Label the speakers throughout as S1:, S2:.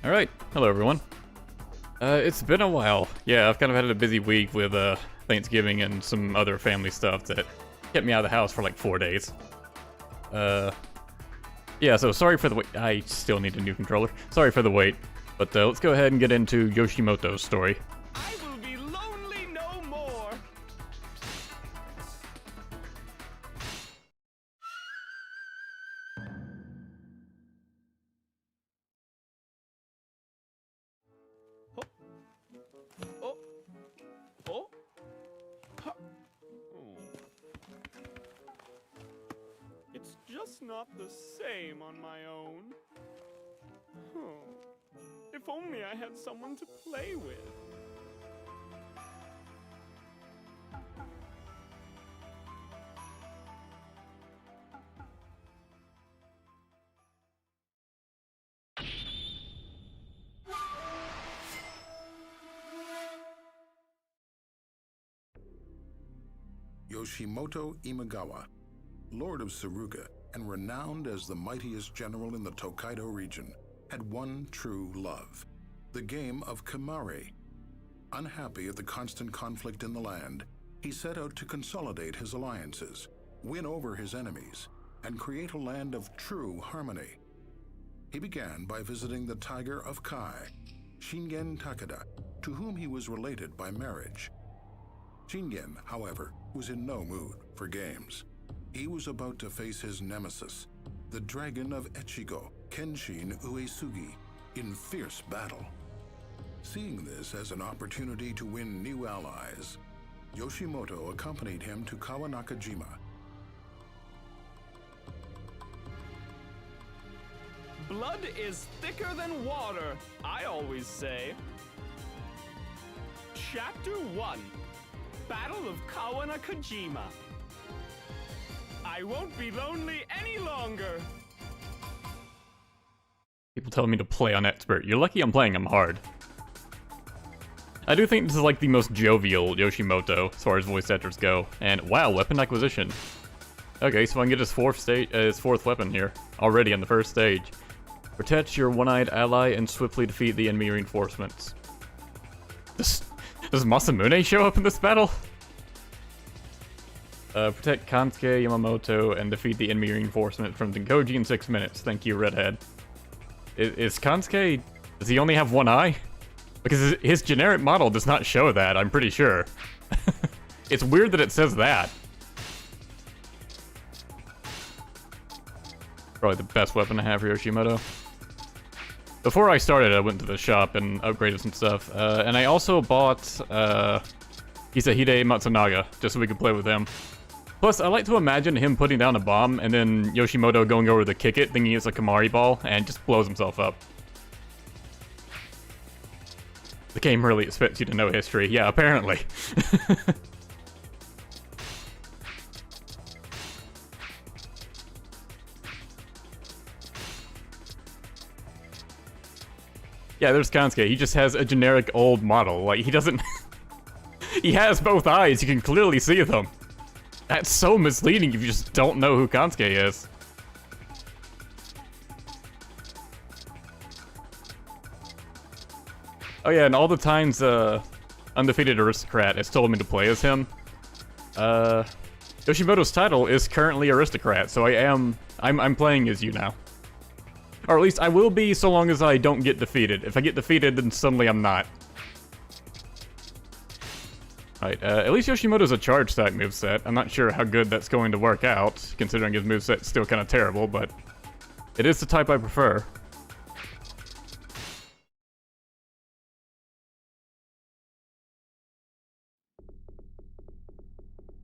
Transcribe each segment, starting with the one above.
S1: Alright, hello everyone. It's been a while. Yeah, I've kind of had a busy week with Thanksgiving and some other family stuff that kept me out of the house for like 4 days. Yeah, so sorry for the wait. I still need a new controller. Sorry for the wait. But let's go ahead and get into Yoshimoto's story.
S2: I will be lonely no more. Oh. Oh. Ha. Oh. It's just not the same on my own. Oh. If only I had someone to play with.
S3: Yoshimoto Imagawa, Lord of Suruga and renowned as the mightiest general in the Tokaido region, had one true love, the game of Kemari. Unhappy at the constant conflict in the land, he set out to consolidate his alliances, win over his enemies, and create a land of true harmony. He began by visiting the Tiger of Kai, Shingen Takeda, to whom he was related by marriage. Shingen, however, was in no mood for games. He was about to face his nemesis, the Dragon of Echigo, Kenshin Uesugi, in fierce battle. Seeing this as an opportunity to win new allies, Yoshimoto accompanied him to Kawanakajima.
S2: Blood is thicker than water, I always say. Chapter 1. Battle of Kawanakajima. I won't be lonely any longer.
S1: People tell me to play on expert. You're lucky I'm playing him hard. I do think this is like the most jovial Yoshimoto as far as voice actors go. And wow, weapon acquisition. Okay, so I can get his fourth weapon here already on the first stage. Protect your one-eyed ally and swiftly defeat the enemy reinforcements. Does Masamune show up in this battle? Protect Kansuke Yamamoto and defeat the enemy reinforcement from Tenkoji in 6 minutes. Thank you, Redhead. Is Kansuke... does he only have one eye? Because his generic model does not show that, I'm pretty sure. It's weird that it says that. Probably the best weapon to have for Yoshimoto. Before I started, I went to the shop and upgraded some stuff. And I also bought Hisahide Matsunaga, just so we could play with him. Plus, I like to imagine him putting down a bomb and then Yoshimoto going over to kick it, thinking it's a Kemari ball, and just blows himself up. The game really expects you to know history. Yeah, apparently. Yeah, there's Kansuke. He just has a generic old model. Like, he doesn't... He has both eyes. You can clearly see them. That's so misleading if you just don't know who Kansuke is. Oh yeah, and all the times Undefeated Aristocrat has told me to play as him. Yoshimoto's title is currently Aristocrat, so I'm playing as you now. Or at least I will be so long as I don't get defeated. If I get defeated, then suddenly I'm not. Right, at least Yoshimoto's a charge type moveset. I'm not sure how good that's going to work out, considering his moveset's still kind of terrible, but it is the type I prefer.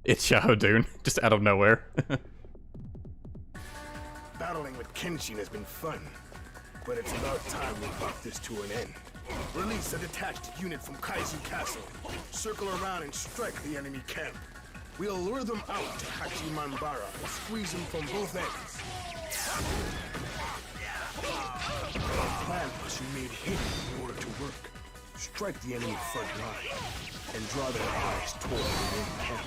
S1: It's Shahodun, just out of nowhere.
S4: Battling with Kenshin has been fun, but it's about time we brought this to an end. Release a detached unit from Kaizu Castle. Circle around and strike the enemy camp. We'll lure them out to Hachimanbara and squeeze them from both ends. The plan must be made hidden in order to work. Strike the enemy front line and draw their eyes toward the main camp.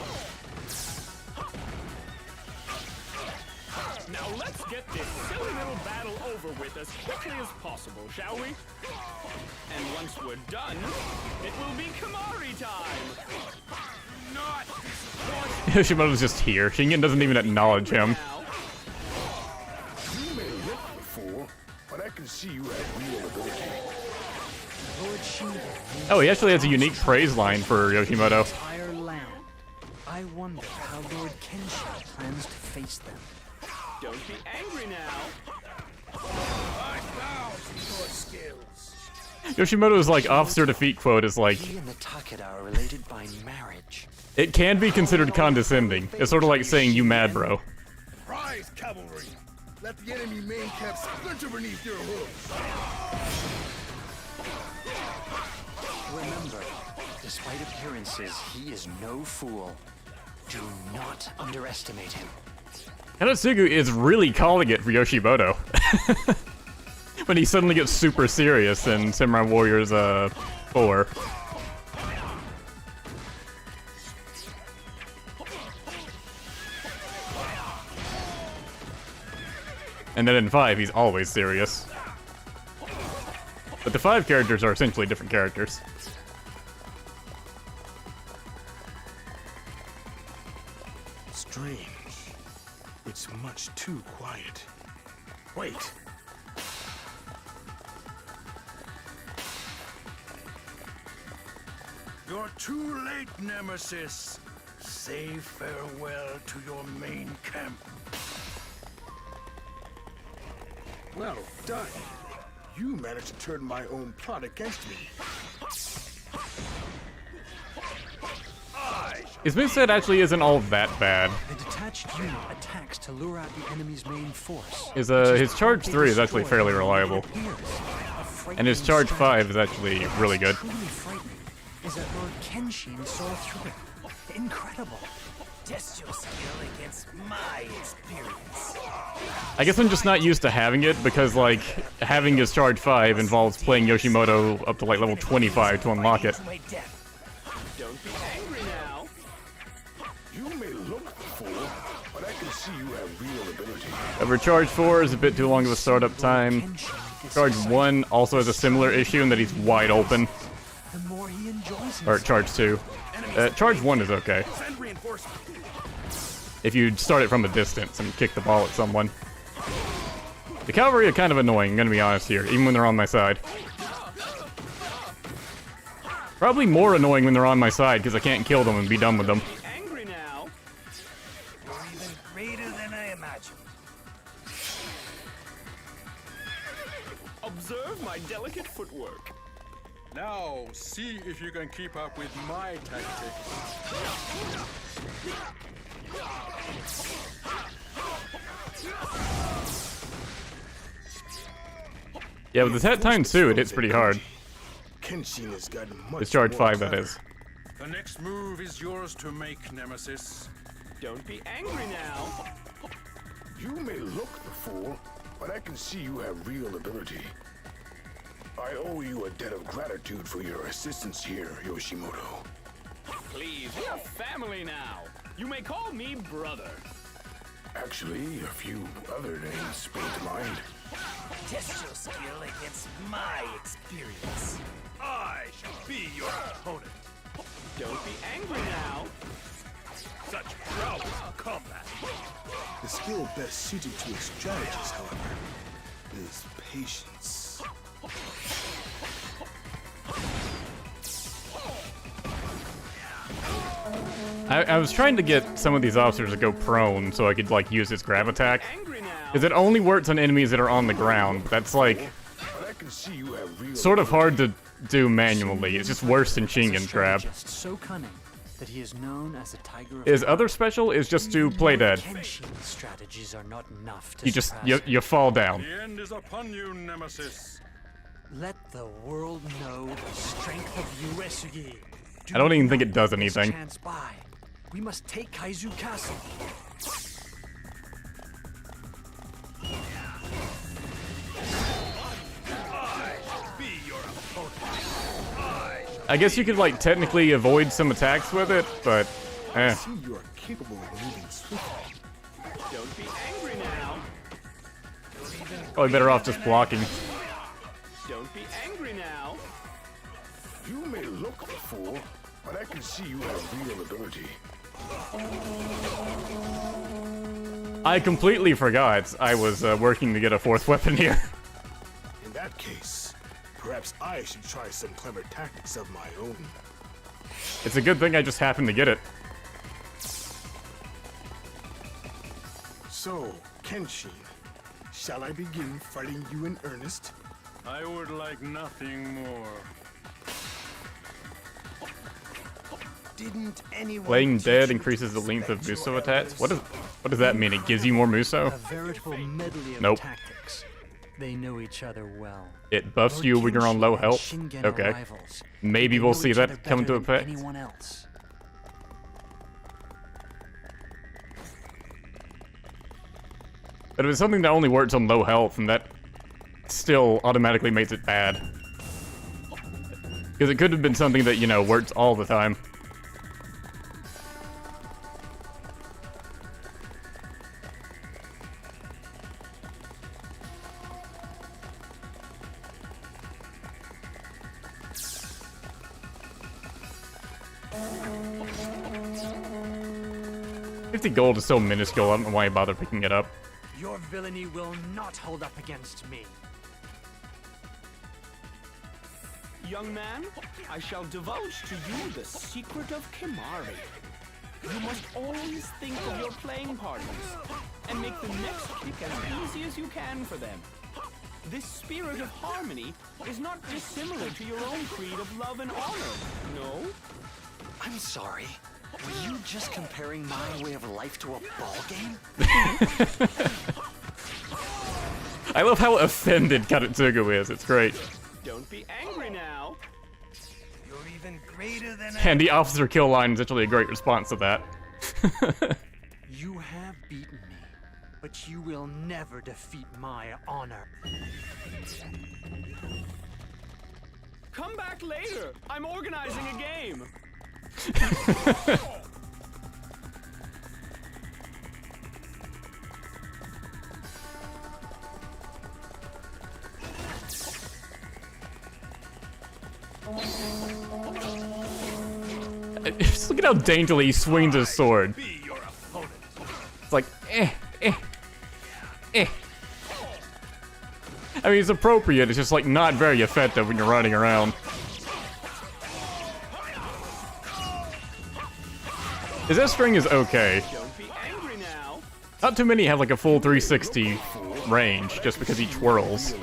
S2: Now let's get this silly little battle over with as quickly as possible, shall we? And once we're done, it will be Kemari time! Not
S1: Yoshimoto's just here. Shingen doesn't even acknowledge him.
S2: now.
S4: You may look the fool, but I can see you have real ability.
S1: Oh, he actually has a unique praise line for Yoshimoto.
S5: Entire land. I wonder how Lord Kenshin plans to face them.
S2: Don't be angry now.
S4: I bow to your skills.
S1: Yoshimoto's like officer defeat quote is like,
S5: He and the Takeda are related by marriage.
S1: it can be considered condescending. It's sort of like saying you mad, bro.
S4: Rise, cavalry! Let the enemy main camp splinter beneath your hooves.
S5: Remember, despite appearances, he is no fool. Do not underestimate him.
S1: Hanatsugu is really calling it for Yoshimoto. When he suddenly gets super serious in Samurai Warriors 4. And then in 5, he's always serious. But the 5 characters are essentially different characters.
S4: Strange. It's much too quiet. Wait. You're too late, Nemesis. Say farewell to your main camp. Well done. You managed to turn my own plot against me.
S1: His moveset actually isn't all that bad.
S5: The detached unit attacks to lure out the enemy's main force.
S1: His charge 3 is actually fairly reliable. And his charge 5 is actually really good.
S5: Truly frightening is that Lord Kenshin saw through it. Incredible. Test your skill against my experience.
S1: I guess I'm just not used to having it because, like, having his charge 5 involves playing Yoshimoto up to, like, level 25 to unlock it.
S2: Don't be angry now.
S4: You may look the fool, but I can see you have real ability.
S1: However, charge 4 is a bit too long of a startup time. Charge 1 also has a similar issue in that he's wide open.
S5: The more he enjoys
S1: Or charge 2. Charge 1 is okay.
S4: Send reinforcements.
S1: If you start it from a distance and kick the ball at someone. The cavalry are kind of annoying, I'm gonna be honest here, even when they're on my side. Probably more annoying when they're on my side, because I can't kill them and be done with them.
S2: Be angry now.
S5: You're even greater than I imagined.
S2: Observe my delicate footwork.
S6: Now, see if you can keep up with my tactics.
S1: Yeah, with the Tet Time too, it hits pretty hard.
S4: Kenshin has gotten much
S1: It's charge
S4: more
S1: 5, that
S4: clever.
S1: is.
S6: The next move is yours to make, Nemesis.
S2: Don't be angry now.
S4: You may look the fool, but I can see you have real ability. I owe you a debt of gratitude for your assistance here, Yoshimoto.
S2: Please, we're family now. You may call me brother.
S4: Actually, a few other names spring to mind.
S5: Test your skill against my experience.
S4: I shall be your opponent.
S2: Don't be angry now.
S4: Such prowess in combat. The skill best suited to its strategies, however, is patience.
S1: I was trying to get some of these officers to go prone so I could, like, use his grab attack.
S2: Angry now.
S1: Because it only works on enemies that are on the ground. That's, like,
S4: But I can see you have real
S1: sort of hard to do manually. It's just worse than Shingen's grab.
S5: Strategist so cunning that he is known as a tiger of
S1: His other special is just to play dead.
S5: Kenshin's strategies are not enough to
S1: You just,
S5: surpass
S1: you fall down.
S6: The end is upon you, Nemesis.
S5: Let the world know the strength of Uesugi.
S1: I don't even think it
S5: not
S1: does
S5: let this
S1: anything.
S5: chance by. We must take Kaizu Castle.
S1: I guess you could, like, technically avoid some attacks with it, but, eh.
S4: See you are capable of moving swiftly.
S2: Don't be angry now.
S1: Probably better off just blocking.
S2: Don't be angry now.
S4: You may look a fool, but I can see you have real ability.
S1: I completely forgot I was working to get a 4th weapon here.
S4: In that case, perhaps I should try some clever tactics of my own.
S1: It's a good thing I just happened to get it.
S4: So, Kenshin, shall I begin fighting you in earnest?
S6: I would like nothing more.
S5: Didn't anyone
S1: Playing
S5: teach
S1: dead
S5: you
S1: increases
S5: to
S1: the length of
S5: respect
S1: Muso
S5: your
S1: attacks?
S5: elders?
S1: What does that mean? It gives you more Muso?
S5: A veritable medley of
S1: Nope.
S5: tactics. They know each other well.
S1: It buffs
S5: Lord
S1: you when you're on
S5: Kenshin
S1: low
S5: and
S1: health?
S5: Shingen
S1: Okay.
S5: are rivals.
S1: Maybe
S5: They
S1: we'll
S5: know
S1: see
S5: each
S1: that
S5: other
S1: come into
S5: better than
S1: effect.
S5: anyone else.
S1: But if it's something that only works on low health, and that still automatically makes it bad. Because it could have been something that, you know, works all the time. $50 gold is so minuscule, I don't know why I bother picking it up.
S5: Your villainy will not hold up against me.
S2: Young man, I shall divulge to you the secret of Kemari. You must always think of your playing partners and make the next kick as easy as you can for them. This spirit of harmony is not dissimilar to your own creed of love and honor, no?
S7: I'm sorry. Were you just comparing my way of life to a ball game?
S1: I love how offended Karatsugu is, it's great.
S2: Don't be angry now.
S5: You're even greater than
S1: And the officer kill line is actually a great response to that.
S5: You have beaten me, but you will never defeat my honor.
S2: Come back later. I'm organizing a game.
S1: Just look at how daintily he swings his sword. It's like, eh. I mean, it's appropriate, it's just like not very effective when you're running around. His S string is okay.
S2: Don't be angry now.
S1: Not too many have like a full 360 range just because he twirls.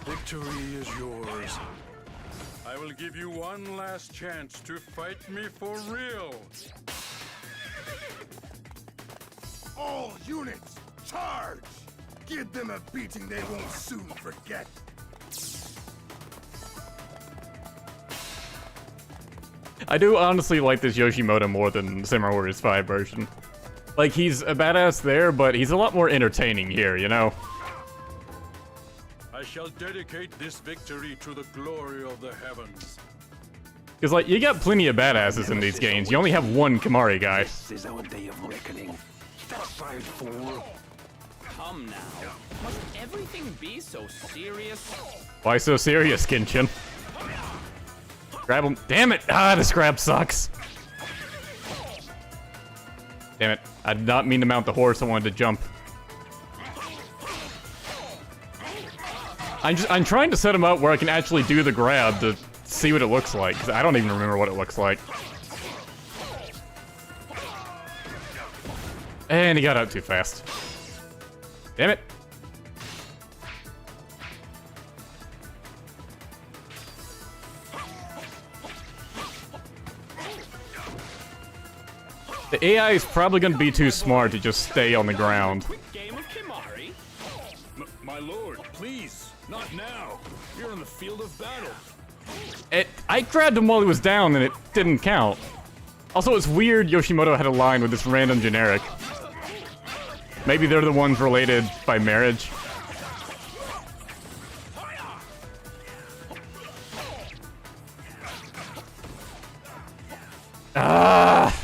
S6: Victory is yours. I will give you one last chance to fight me for real.
S4: All units, charge! Give them a beating they won't soon forget.
S1: I do honestly like this Yoshimoto more than Samurai Warriors 5 version. Like, he's a badass there, but he's a lot more entertaining here, you know?
S6: I shall dedicate this victory to the glory of the heavens.
S1: Because, like, you got plenty of badasses in these games. You only have one Kemari guy.
S7: This is our day of reckoning. That's right, fool.
S2: Come now. Must everything be so serious?
S1: Why so serious, Kenshin? Grab him. Damn it! Ah, this grab sucks. Damn it. I did not mean to mount the horse, I wanted to jump. I'm trying to set him up where I can actually do the grab to see what it looks like, because I don't even remember what it looks like. And he got out too fast. Damn it. The AI is probably going to be too smart to just stay on the ground.
S2: Quick game of Kemari.
S6: My lord, please, not now. You're in the field of battle.
S1: I grabbed him while he was down and it didn't count. Also, it's weird Yoshimoto had a line with this random generic. Maybe they're the ones related by marriage. Ah!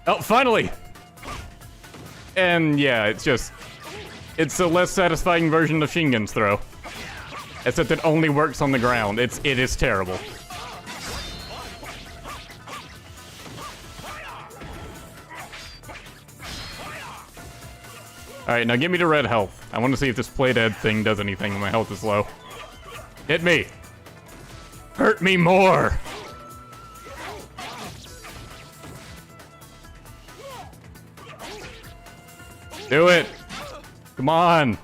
S1: Oh, finally! And yeah, it's a less satisfying version of Shingen's throw. Except it only works on the ground. It is terrible. Alright, now give me the red health. I want to see if this play dead thing does anything when my health is low. Hit me! Hurt me more! Do it! Come on!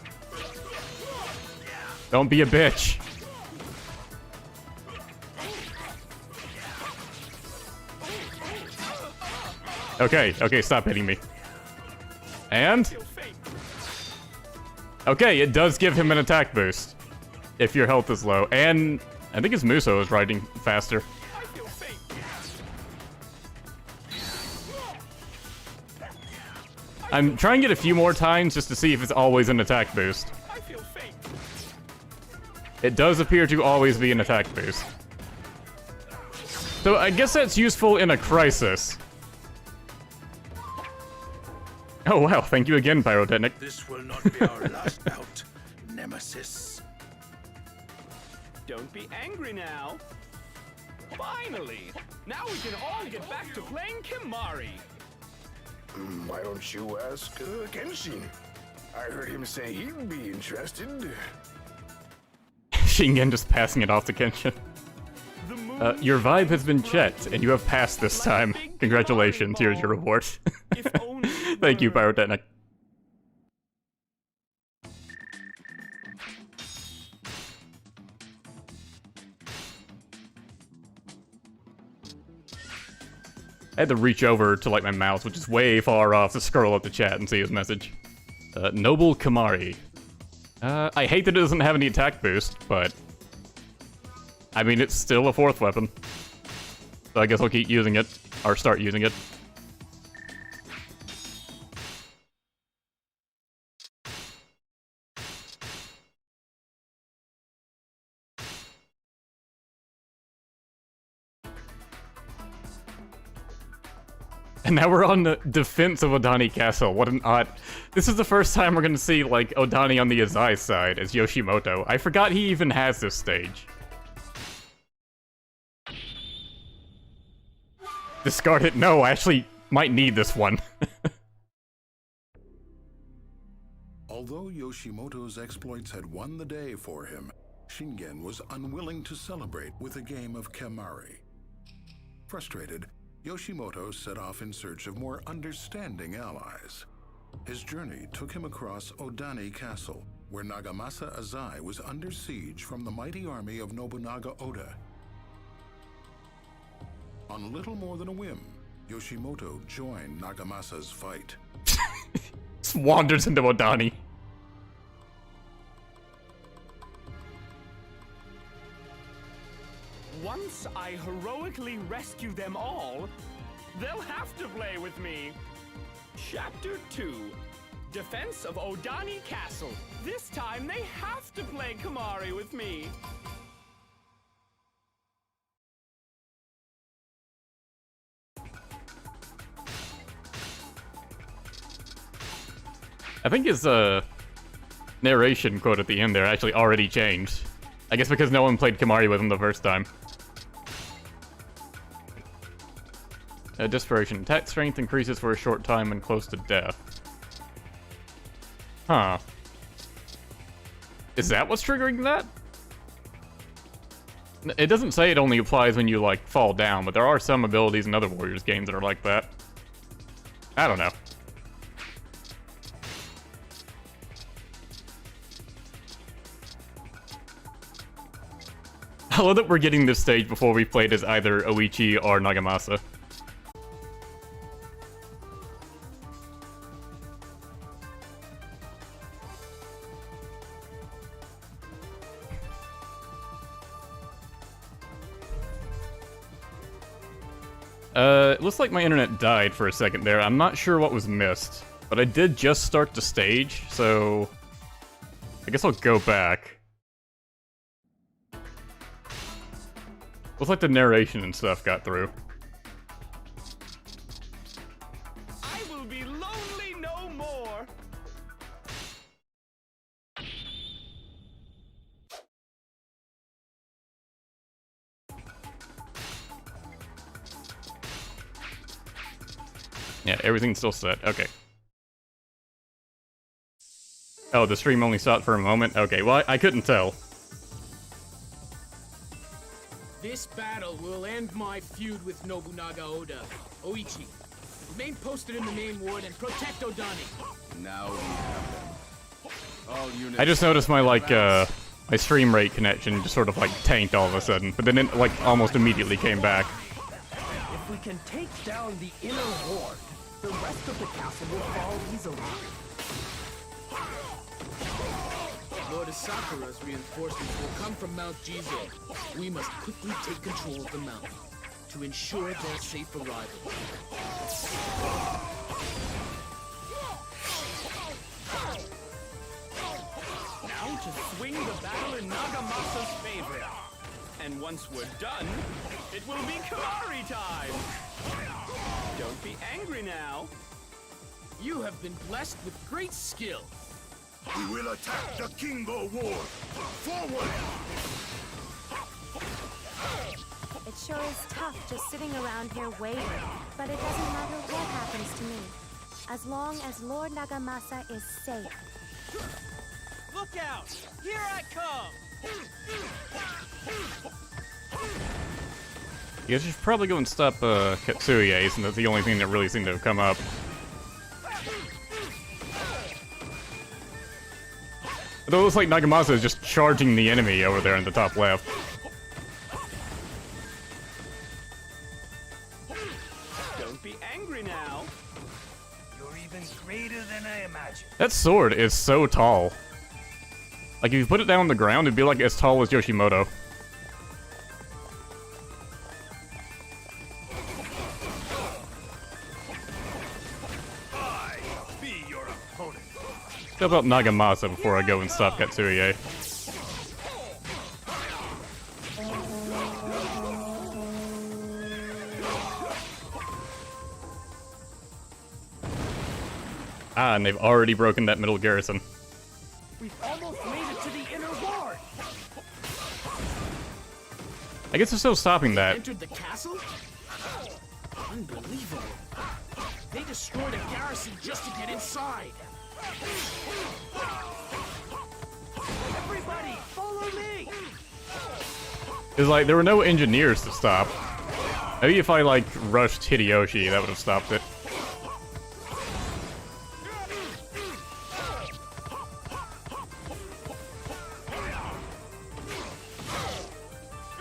S1: Don't be a bitch. Okay, okay, stop hitting me. And? Okay, it does give him an attack boost. If your health is low. And I think his Muso is riding faster. I'm trying it a few more times just to see if it's always an attack boost. It does appear to always be an attack boost. So I guess that's useful in a crisis. Oh wow, thank you again, Pyrotechnic.
S6: This will not be our last bout, Nemesis.
S2: Don't be angry now. Finally! Now we can all get back to playing Kemari.
S4: Why don't you ask Kenshin? I heard him say he'd be interested.
S1: Shingen just passing it off to Kenshin. Your vibe has been checked, and you have passed this time. Congratulations, here's your reward. Thank you, Pyrotechnic. I had to reach over to like my mouse, which is way far off, to scroll up the chat and see his message. Noble Kemari. I hate that it doesn't have any attack boost, but I mean, it's still a 4th weapon. So I guess I'll keep using it, or start using it. And now we're on the defense of Odani Castle. What an odd... This is the first time we're gonna see, like, Odani on the Azai side as Yoshimoto. I forgot he even has this stage. Discard it. No, I actually might need this one.
S3: Although Yoshimoto's exploits had won the day for him, Shingen was unwilling to celebrate with a game of Kemari. Frustrated, Yoshimoto set off in search of more understanding allies. His journey took him across Odani Castle, where Nagamasa Azai was under siege from the mighty army of Nobunaga Oda. On little more than a whim, Yoshimoto joined Nagamasa's fight.
S1: Just wanders into Odani.
S2: Once I heroically rescue them all, they'll have to play with me. Chapter 2. Defense of Odani Castle. This time they have to play Kemari with me.
S1: I think his, narration quote at the end there actually already changed. I guess because no one played Kemari with him the first time. Desperation. Attack strength increases for a short time when close to death. Huh. Is that what's triggering that? It doesn't say it only applies when you, like, fall down, but there are some abilities in other Warriors games that are like that. I don't know. I love that we're getting this stage before we played as either Oichi or Nagamasa. It looks like my internet died for a second there. I'm not sure what was missed, but I did just start the stage, so I guess I'll go back. Looks like the narration and stuff got through.
S2: I will be lonely no more.
S1: Yeah, everything's still set. Okay. Oh, the stream only stopped for a moment? Okay, well, I couldn't tell.
S8: This battle will end my feud with Nobunaga Oda. Oichi, remain posted in the main ward and protect Odani.
S2: Now we have them. All units.
S1: I just noticed my, like, my stream rate connection just sort of, like, tanked all of a sudden, but then it, like, almost immediately came back.
S5: If we can take down the inner ward, the rest of the castle will fall easily.
S8: Lord Asakura's reinforcements will come from Mount Jizo. We must quickly take control of the mountain to ensure their safe arrival.
S2: Now to swing the battle in Nagamasa's favor. And once we're done, it will be Kemari time! Don't be angry now.
S8: You have been blessed with great skill.
S4: We will attack the Kingo Ward! Forward!
S9: It sure is tough just sitting around here waiting, but it doesn't matter what happens to me, as long as Lord Nagamasa is safe.
S2: Look out! Here I come!
S1: You guys should probably go and stop, Katsuye, since that's the only thing that really seemed to have come up. Though it looks like Nagamasa is just charging the enemy over there in the top left.
S2: Don't be angry now.
S5: You're even greater than I imagined.
S1: That sword is so tall. Like, if you put it down on the ground, it'd be like as tall as Yoshimoto.
S4: Be your opponent.
S1: How about Nagamasa before I go and stop Katsuye? Ah, and they've already broken that middle garrison.
S5: We've almost made it to the inner ward.
S1: I guess they're still stopping that.
S8: Entered the castle? Unbelievable. They destroyed a garrison just to get inside.
S5: Everybody, follow me.
S1: It's like, there were no engineers to stop. Maybe if I, like, rushed Hideyoshi, that would have stopped it.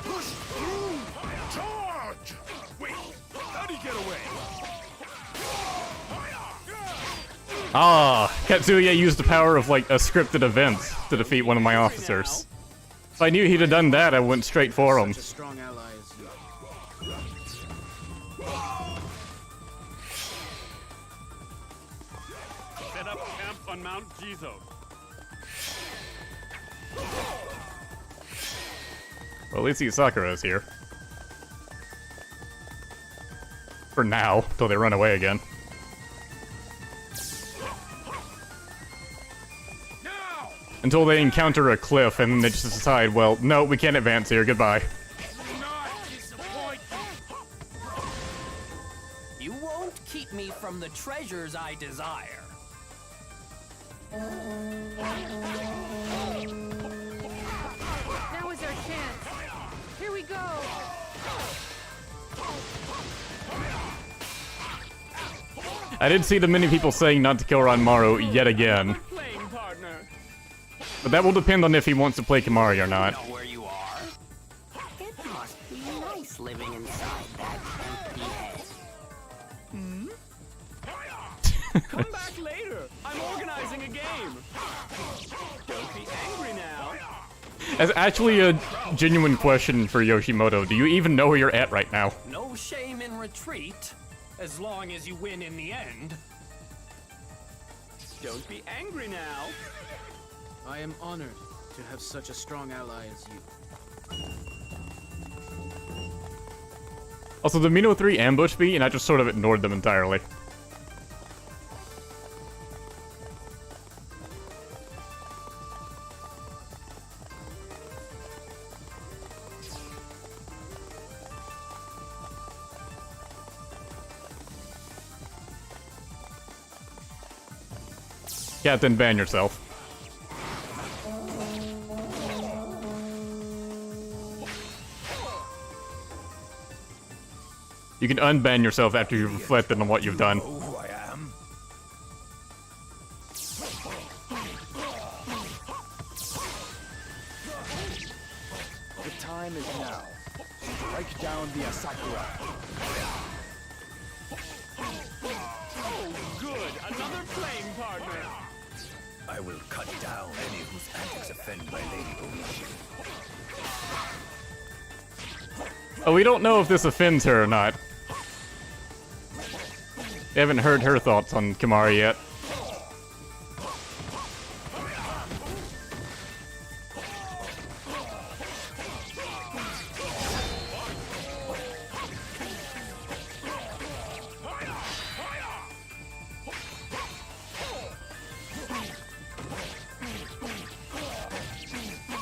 S4: Push through! Charge! Wait, how'd he get away?
S1: Ah, Katsuye used the power of, like, a scripted event to defeat one of my officers. If I knew he'd have done that, I went straight for him.
S8: Such a strong ally as you.
S6: Set up camp on Mount Jizo.
S1: Well, at least Sakura is here. For now, till they run away again. Until they encounter a cliff and then they just decide, well, no, we can't advance here, goodbye.
S5: You won't keep me from the treasures I desire.
S9: Now is our chance. Here we go.
S1: I did see the many people saying not to kill Ranmaru yet again.
S2: Playing partner.
S1: But that will depend on if he wants to play Kemari or not.
S7: Know where you are? It must be nice living inside that empty head.
S2: Come back later. I'm organizing a game. Don't be angry now.
S1: As actually a genuine question for Yoshimoto, do you even know where you're at right now?
S5: No shame in retreat, as long as you win in the end.
S2: Don't be angry now.
S8: I am honored to have such a strong ally as you.
S1: Also, the Mino 3 ambushed me, and I just sort of ignored them entirely. Captain, ban yourself. You can unban yourself after you've reflected on what you've done.
S4: Who I am?
S7: The time is now. Strike down the Asakura.
S2: Oh, good. Another playing partner.
S4: I will cut down any whose antics offend my Lady Oishi.
S1: Oh, we don't know if this offends her or not. We haven't heard her thoughts on Kemari yet.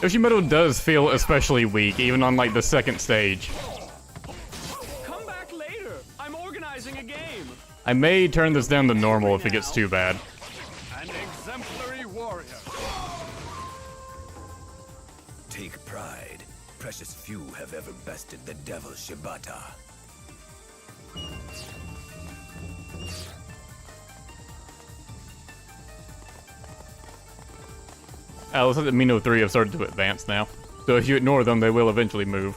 S1: Yoshimoto does feel especially weak, even on like the second stage.
S2: Come back later. I'm organizing a game.
S1: I may turn this down to normal if it gets too bad.
S6: An exemplary warrior.
S4: Take pride. Precious few have ever bested the devil Shibata.
S1: Looks like the Mino 3 have started to advance now. So if you ignore them, they will eventually move.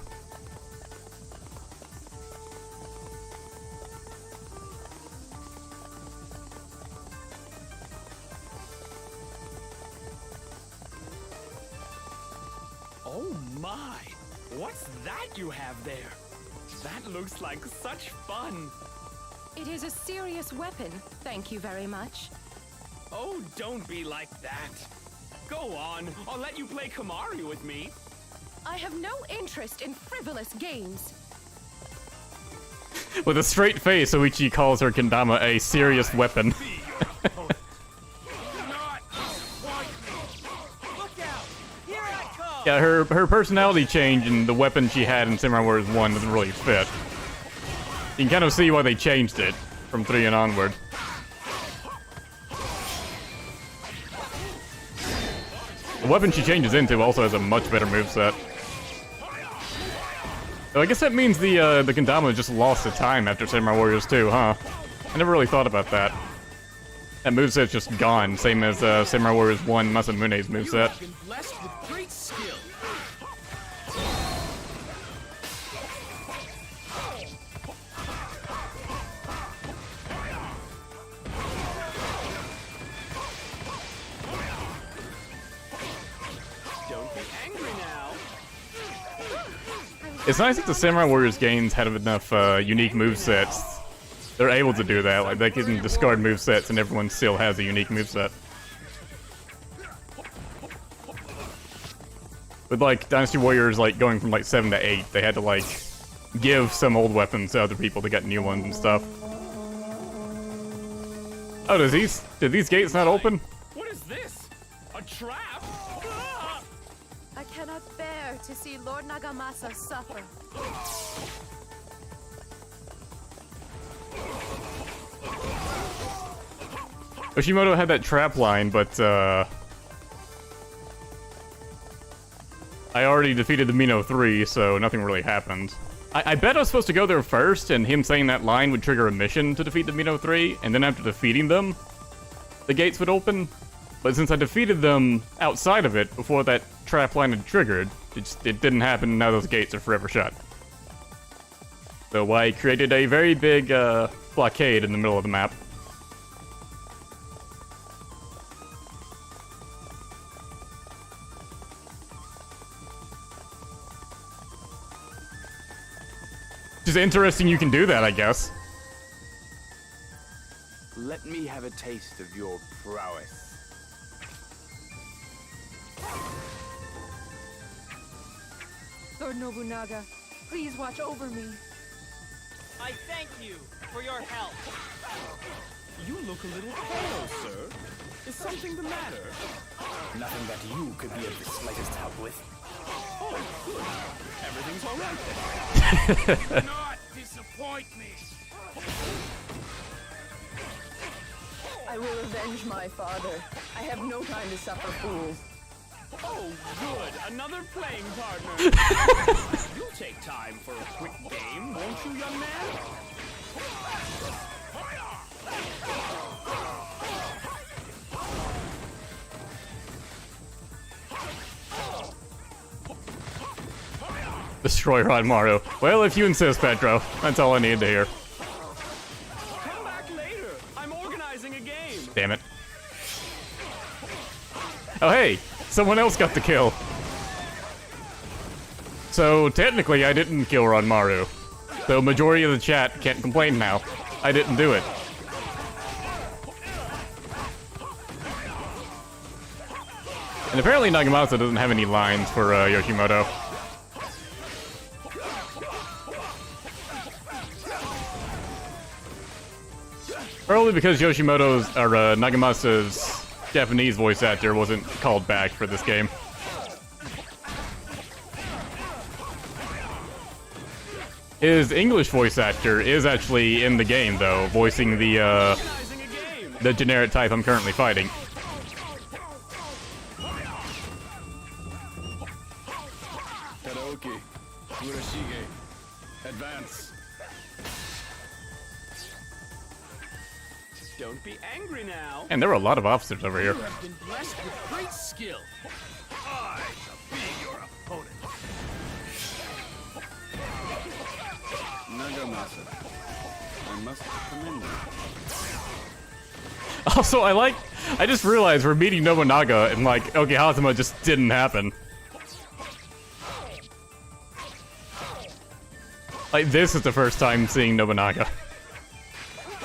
S2: Oh my! What's that you have there? That looks like such fun.
S10: It is a serious weapon, thank you very much.
S2: Oh, don't be like that. Go on, I'll let you play Kemari with me.
S10: I have no interest in frivolous games.
S1: With a straight face, Oichi calls her kendama a serious weapon. Yeah, her personality change and the weapon she had in Samurai Warriors 1 doesn't really fit. You can kind of see why they changed it from 3 and onward. The weapon she changes into also has a much better moveset. So I guess that means the kendama just lost the time after Samurai Warriors 2, huh? I never really thought about that. That moveset's just gone, same as Samurai Warriors 1 Masamune's moveset.
S8: You've been blessed with great skill.
S2: Don't be angry now.
S1: It's nice that the Samurai Warriors games had enough unique movesets. They're able to do that, like they can discard movesets and everyone still has a unique moveset. With like Dynasty Warriors like going from like 7 to 8, they had to like give some old weapons to other people to get new ones and stuff. Oh, did these gates not open?
S2: What is this? A trap? Ah!
S9: I cannot bear to see Lord Nagamasa suffer.
S1: Yoshimoto had that trap line, but I already defeated the Mino 3, so nothing really happened. I bet I was supposed to go there first, and him saying that line would trigger a mission to defeat the Mino 3, and then after defeating them, the gates would open. But since I defeated them outside of it before that trap line had triggered, it didn't happen, and now those gates are forever shut. So I created a very big blockade in the middle of the map. Which is interesting you can do that, I guess.
S2: Let me have a taste of your prowess.
S10: Lord Nobunaga, please watch over me.
S2: I thank you for your help. You look a little pale, sir. Is something the matter?
S5: Nothing that you could be of the slightest help with.
S2: Oh, good. Everything's all right then.
S8: Do not disappoint me.
S11: I will avenge my father. I have no time to suffer fools.
S2: Oh, good. Another playing partner. You'll take time for a quick game, won't you, young man?
S1: Destroy Ranmaru. Well, if you insist, Petro. That's all I need to hear.
S2: Come back later. I'm organizing a game.
S1: Damn it. Oh, hey! Someone else got the kill. So, technically, I didn't kill Ranmaru. So, majority of the chat can't complain now. I didn't do it. And apparently Nagamasa doesn't have any lines for Yoshimoto. Probably because Yoshimoto's, or Nagamasa's Japanese voice actor wasn't called back for this game. His English voice actor is actually in the game, though, voicing the generic type I'm currently fighting.
S6: Karaoke, Murashige, advance.
S2: Don't be angry now.
S1: And there were a lot of officers over here.
S8: You have been blessed with great skill. I shall be your opponent.
S6: Nagamasa, I must commend you.
S1: Also, I just realized we're meeting Nobunaga and like, okay, Hazama just didn't happen. Like, this is the first time seeing Nobunaga.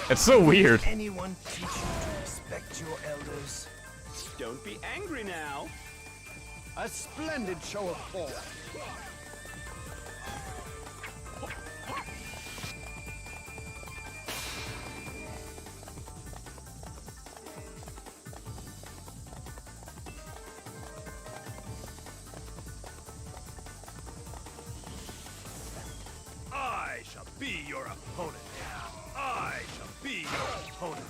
S1: It's so weird.
S5: Anyone teach you to respect your elders?
S2: Don't be angry now.
S4: A splendid show of force.
S8: I shall be your opponent. I shall be your opponent.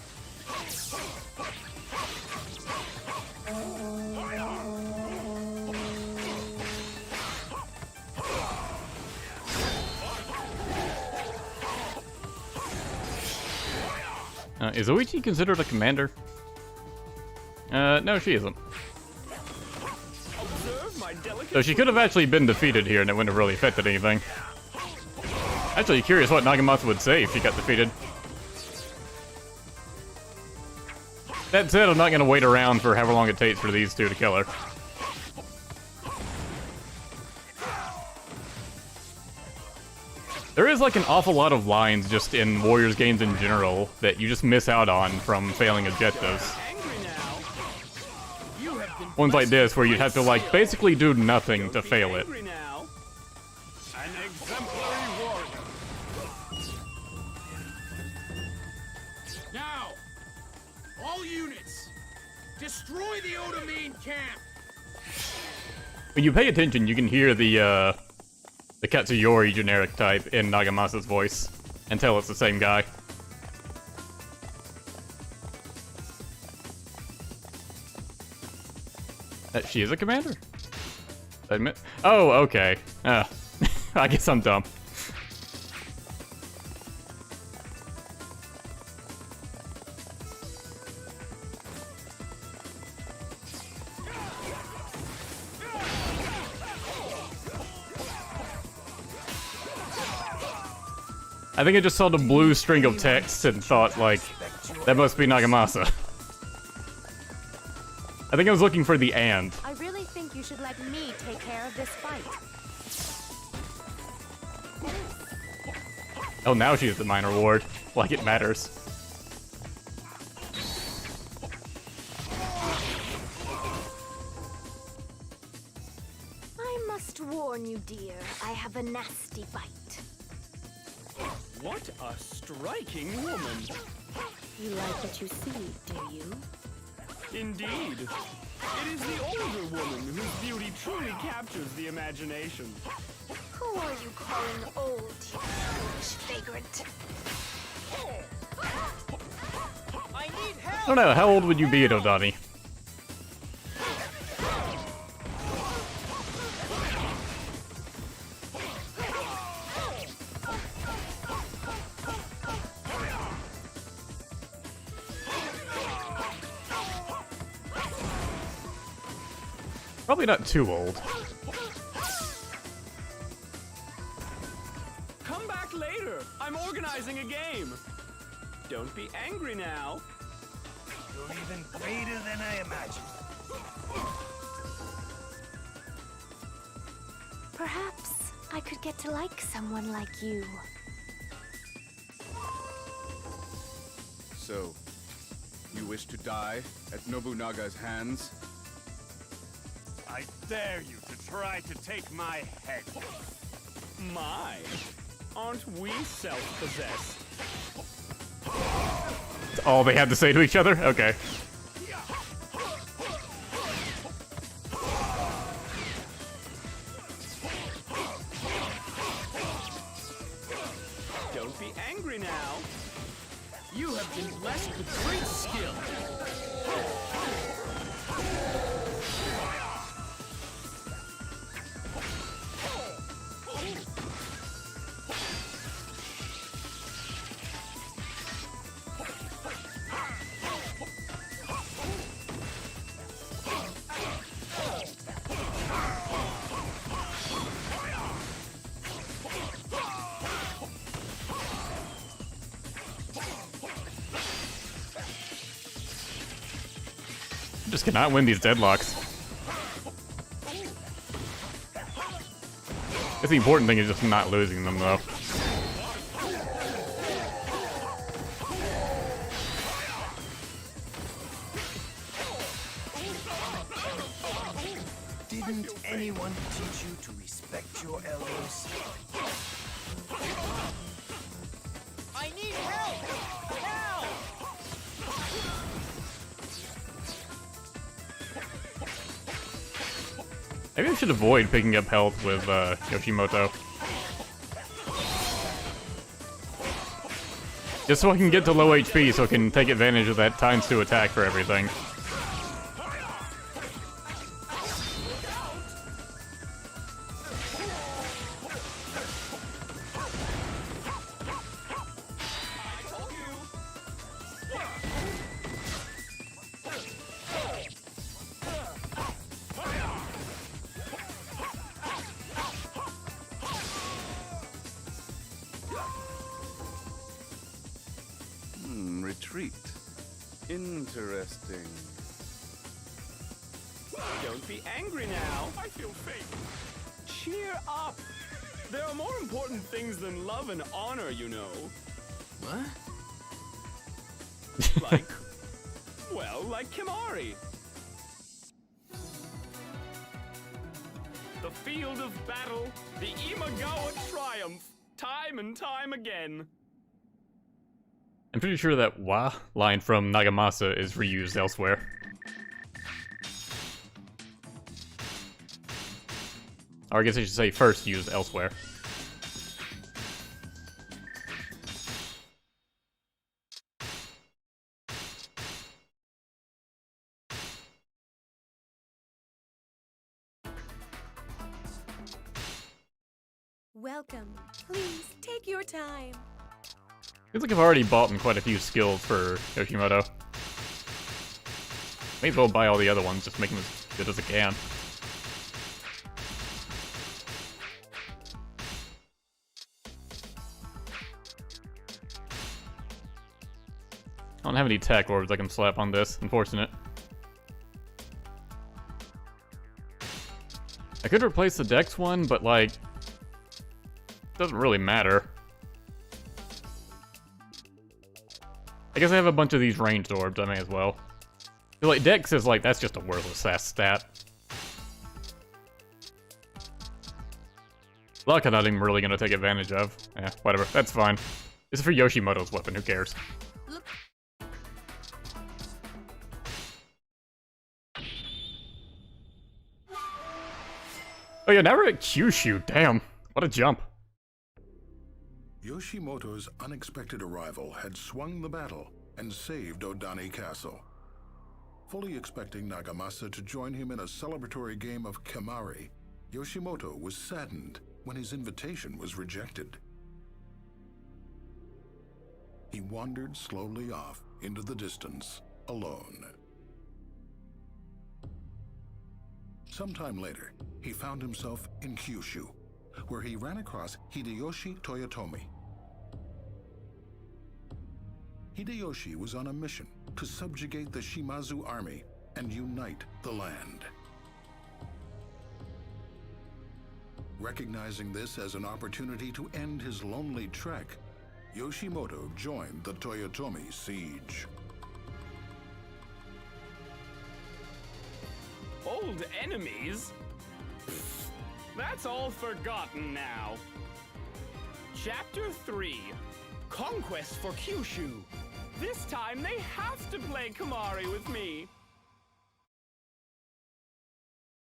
S1: Is Oichi considered a commander? No, she isn't. So she could have actually been defeated here and it wouldn't have really affected anything. Actually curious what Nagamasa would say if she got defeated. That said, I'm not gonna wait around for however long it takes for these two to kill her. There is like an awful lot of lines just in Warriors games in general that you just miss out on from failing objectives. Ones like this where you'd have to like basically do nothing to fail it.
S8: An exemplary warrior. Now, all units, destroy the Odani camp.
S1: When you pay attention, you can hear the Katsuyori generic type in Nagamasa's voice, and tell it's the same guy. She is a commander? Admit. Oh, okay. I guess I'm dumb. I think I just saw the blue string of text and thought, like, that must be Nagamasa. I think I was looking for the and.
S9: I really think you should let me take care of this fight.
S1: Oh, now she's the minor ward. Like it matters.
S9: I must warn you, dear. I have a nasty fight.
S2: What a striking woman.
S9: You like what you see, do you?
S2: Indeed. It is the older woman whose beauty truly captures the imagination.
S9: Who are you calling old, you foolish vagrant?
S5: I need help!
S1: I don't know, how old would you be at Odani? Probably not too old.
S2: Come back later. I'm organizing a game. Don't be angry now.
S5: You're even greater than I imagined.
S9: Perhaps I could get to like someone like you.
S12: So, you wish to die at Nobunaga's hands?
S13: I dare you to try to take my head.
S2: My, aren't we self-possessed?
S1: That's all they had to say to each other? Okay.
S2: Don't be angry now.
S8: You have been blessed with great skill.
S1: Just cannot win these deadlocks. Guess the important thing is just not losing them, though.
S5: Didn't anyone teach you to respect your elders? I need help! Help!
S1: Maybe I should avoid picking up health with Yoshimoto. Just so I can get to low HP so I can take advantage of that ×2 attack for everything.
S12: Retreat. Interesting.
S2: Don't be angry now. I feel fake. Cheer up. There are more important things than love and honor, you know.
S8: What?
S2: Like, well, like Kemari. The field of battle, the Imagawa triumph, time and time again.
S1: I'm pretty sure that "wa" line from Nagamasa is reused elsewhere. Or I guess I should say first used elsewhere.
S9: Welcome. Please take your time.
S1: Feels like I've already bought in quite a few skills for Yoshimoto. May as well buy all the other ones, just make them as good as I can. I don't have any tech orbs I can slap on this, unfortunate. I could replace the Dex one, but like, doesn't really matter. I guess I have a bunch of these ranged orbs, I may as well. Like, Dex is like, that's just a worthless ass stat. Luck I'm not even really gonna take advantage of. Yeah, whatever, that's fine. This is for Yoshimoto's weapon, who cares? Oh yeah, now we're at Kyushu, damn. What a jump.
S3: Yoshimoto's unexpected arrival had swung the battle and saved Odani Castle. Fully expecting Nagamasa to join him in a celebratory game of Kemari, Yoshimoto was saddened when his invitation was rejected. He wandered slowly off into the distance, alone. Sometime later, he found himself in Kyushu, where he ran across Hideyoshi Toyotomi. Hideyoshi was on a mission to subjugate the Shimazu army and unite the land. Recognizing this as an opportunity to end his lonely trek, Yoshimoto joined the Toyotomi siege.
S2: Old enemies? Pfft, that's all forgotten now. Chapter 3, Conquest for Kyushu. This time they have to play Kemari with me.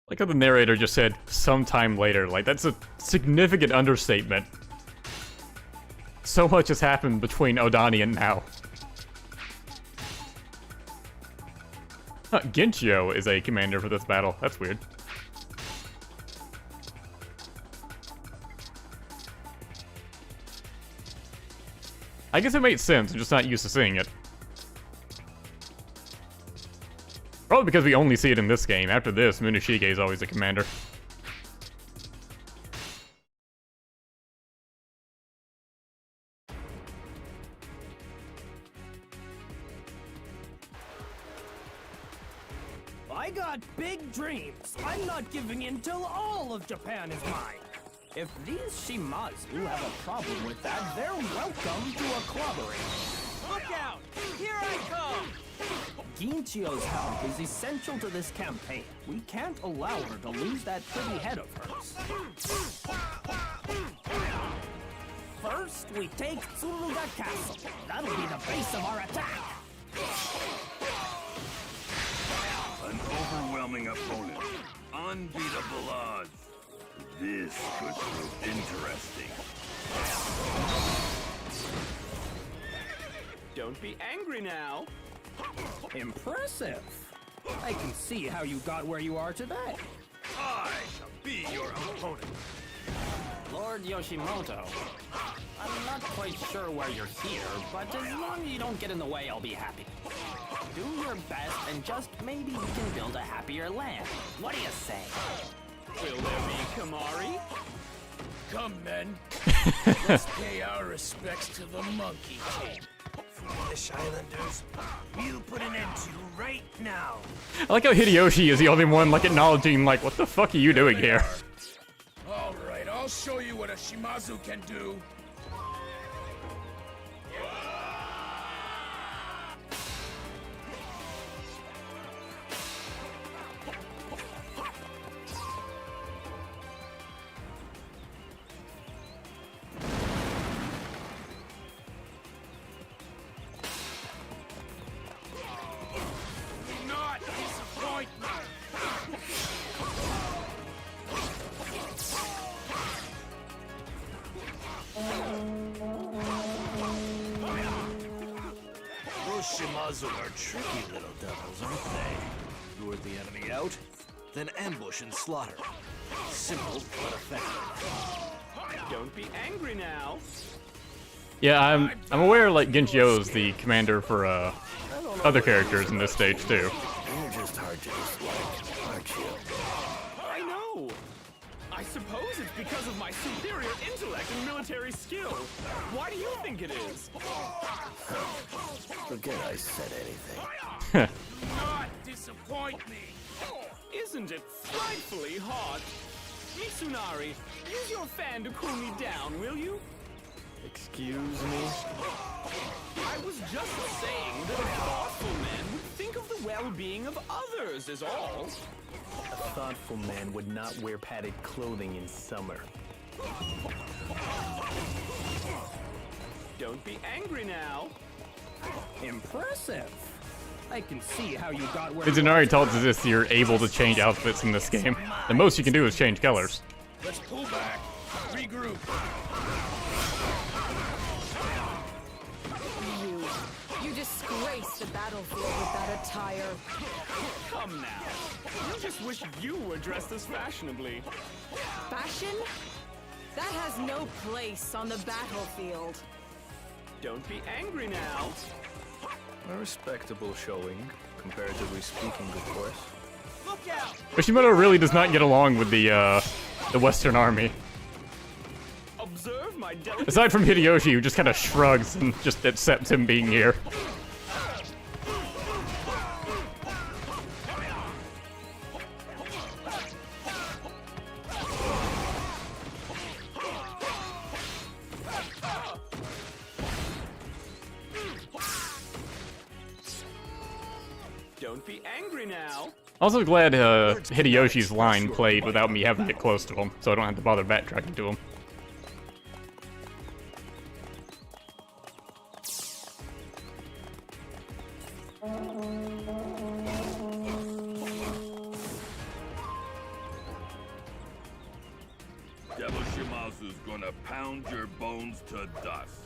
S1: Like how the narrator just said, sometime later. Like, that's a significant understatement. So much has happened between Odani and now. Huh, Ginchio is a commander for this battle. That's weird. I guess it makes sense, I'm just not used to seeing it. Probably because we only see it in this game. After this, Muneshige is always a commander.
S5: I got big dreams. I'm not giving in till all of Japan is mine. If these Shimazu have a problem with that, they're welcome to a clobbering. Look out! Here I come! Ginchio's help is essential to this campaign. We can't allow her to lose that pretty head of hers. First, we take Tsuruga Castle. That'll be the base of our attack.
S13: An overwhelming opponent. Unbeatable odds. This could prove interesting.
S2: Don't be angry now.
S5: Impressive. I can see how you got where you are today.
S13: I shall be your opponent.
S14: Lord Yoshimoto, I'm not quite sure why you're here, but as long as you don't get in the way, I'll be happy. Do your best, and just maybe we can build a happier land. What do you say?
S2: Will there be Kemari?
S8: Come, men. Let's pay our respects to the Monkey King.
S5: Foolish Islanders, we'll put an end to right now.
S1: I like how Hideyoshi is the only one, like, acknowledging, like, what the fuck are you doing here?
S8: All right, I'll show you what a Shimazu can do.
S5: Shimazu are tricky little devils, aren't they? Lure the enemy out, then ambush and slaughter. Simple but effective.
S2: Don't be angry now.
S1: Yeah, I'm aware, like, Ginchio is the commander for, other characters in this stage, too.
S5: You're just hard to dislike, aren't you?
S2: I know. I suppose it's because of my superior intellect and military skill. Why do you think it is?
S5: Forget I said anything.
S8: Do not disappoint me.
S2: Isn't it frightfully hot? Mitsunari, use your fan to cool me down, will you?
S14: Excuse me?
S2: I was just saying that a thoughtful man would think of the well-being of others, is all.
S15: A thoughtful man would not wear padded clothing in summer.
S2: Don't be angry now.
S5: Impressive. I can see how you got where
S1: Mizunari tells us this you're able to change outfits in this game. The most you can do is change colors.
S4: Let's pull back. Regroup.
S10: You disgrace the battlefield with that attire.
S2: Come now. You just wish you were dressed as fashionably.
S10: Fashion? That has no place on the battlefield.
S2: Don't be angry now.
S15: A respectable showing, comparatively speaking, of course.
S2: Look out!
S1: Yoshimoto really does not get along with the Western Army.
S2: Observe my delicate...
S1: Aside from Hideyoshi, who just kind of shrugs and just accepts him being here.
S2: Don't be angry now.
S1: Also glad Hideyoshi's line played without me having to get close to him, so I don't have to bother backtracking to him.
S16: Devil Shimazu's gonna pound your bones to dust.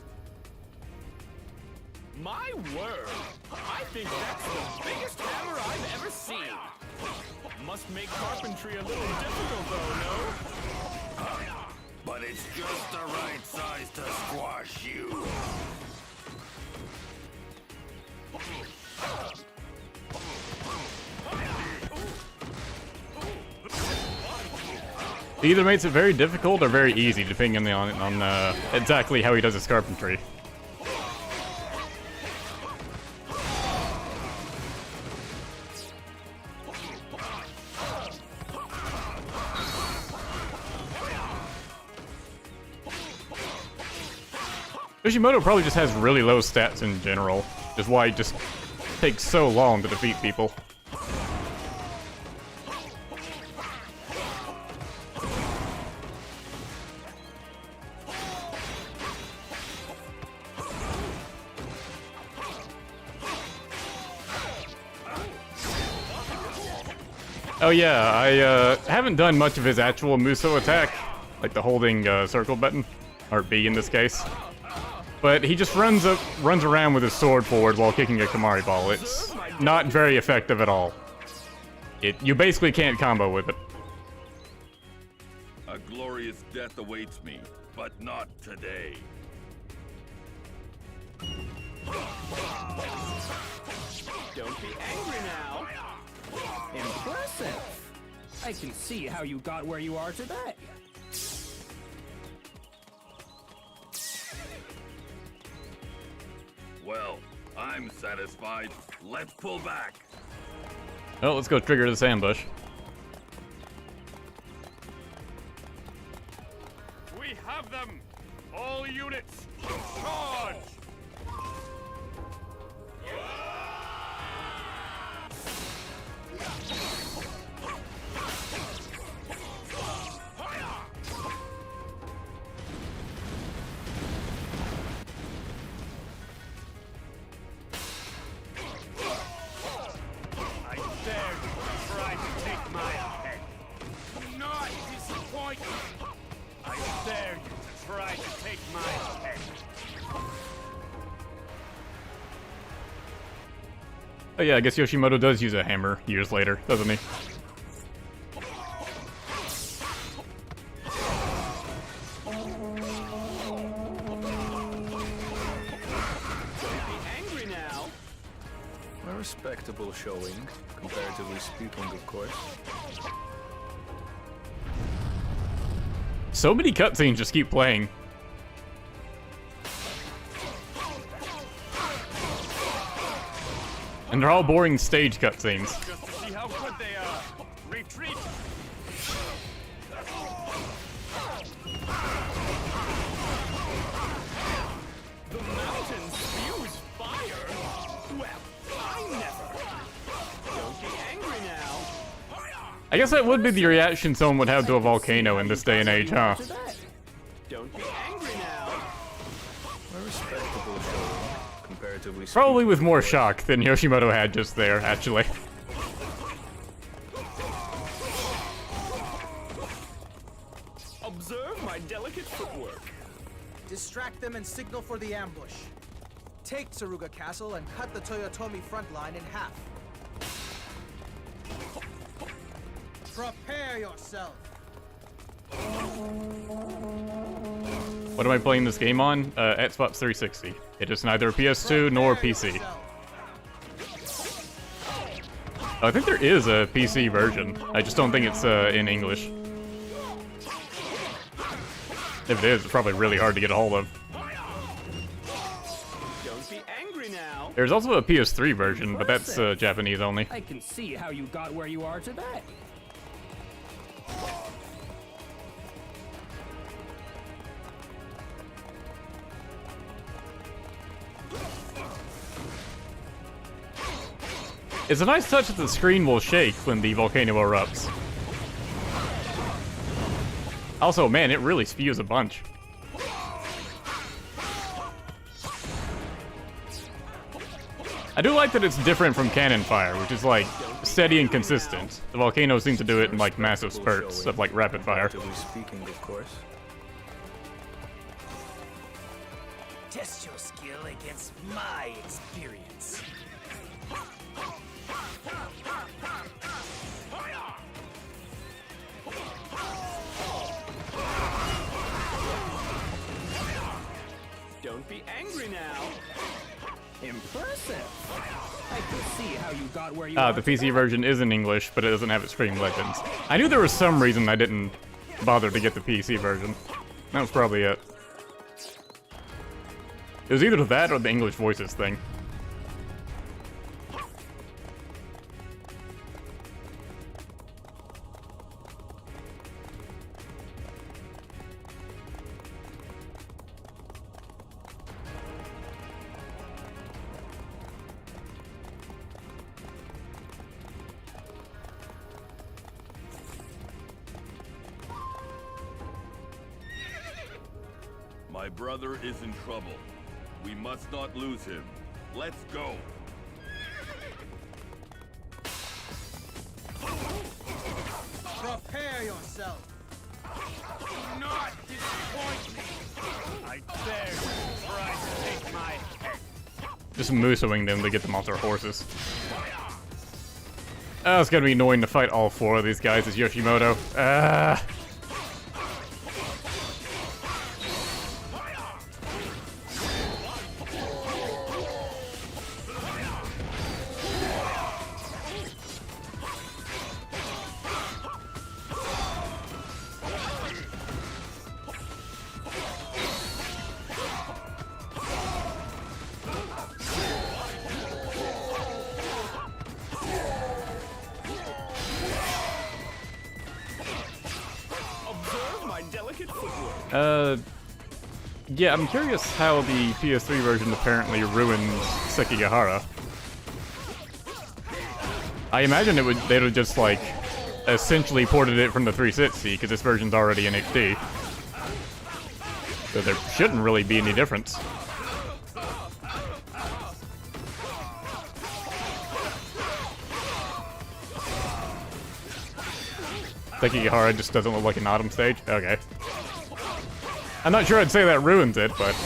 S2: My word! I think that's the biggest hammer I've ever seen. Must make carpentry a little difficult, though, no?
S16: But it's just the right size to squash you.
S1: It either makes it very difficult or very easy, depending on exactly how he does his carpentry. Yoshimoto probably just has really low stats in general, which is why it just takes so long to defeat people. Oh yeah, I haven't done much of his actual Muso attack, like the holding circle button, or B in this case. But he just runs around with his sword forward while kicking a Kemari ball. It's not very effective at all. You basically can't combo with it.
S16: A glorious death awaits me, but not today.
S2: Don't be angry now.
S5: Impressive. I can see how you got where you are today.
S16: Well, I'm satisfied. Let's pull back.
S1: Oh, let's go trigger this ambush.
S13: We have them! All units, charge!
S1: Oh yeah, I guess Yoshimoto does use a hammer years later, doesn't he?
S2: Angry now.
S15: A respectable showing, comparatively speaking, of course.
S1: So many cutscenes just keep playing. And they're all boring stage cutscenes.
S13: Just to see how good they are. Retreat!
S2: The mountain spews fire? Well, I never. Don't be angry now.
S1: I guess that would be the reaction someone would have to a volcano in this day and age, huh?
S2: Don't be angry now.
S15: A respectable comparatively
S1: Probably
S15: speaking,
S1: with more
S15: of course.
S1: shock than Yoshimoto had just there, actually.
S2: Observe my delicate footwork.
S17: Distract them and signal for the ambush. Take Tsuruga Castle and cut the Toyotomi front line in half. Prepare yourself.
S1: What am I playing this game on? Xbox 360. It is neither a PS2 nor PC. I think there is a PC version. I just don't think it's in English. If it is, it's probably really hard to get a hold of.
S2: Don't be angry now.
S1: There's also a PS3 version, but that's Japanese only.
S5: I can see how you got where you are today.
S1: It's a nice touch that the screen will shake when the volcano erupts. Also, man, it really spews a bunch. I do like that it's different from cannon fire, which is like steady and consistent. The volcanoes seem to do it in like massive spurts of like rapid fire.
S15: Speaking, of course.
S5: Test your skill against my experience.
S2: Don't be angry now.
S5: Impressive. I can see how you got where you are.
S1: The PC version is in English, but it doesn't have Xtreme Legends. I knew there was some reason I didn't bother to get the PC version. That was probably it. It was either that or the English voices thing.
S16: My brother is in trouble. We must not lose him. Let's go.
S17: Prepare yourself.
S13: Do not disappoint me. I dare you try to take my head.
S1: Just moosoing them to get them off their horses. Oh, it's gonna be annoying to fight all four of these guys as Yoshimoto. Yeah, I'm curious how the PS3 version apparently ruins Sekigahara. I imagine they'd have just like essentially ported it from the 360 because this version's already in HD. So there shouldn't really be any difference. Sekigahara just doesn't look like an autumn stage? Okay. I'm not sure I'd say that ruins it, but...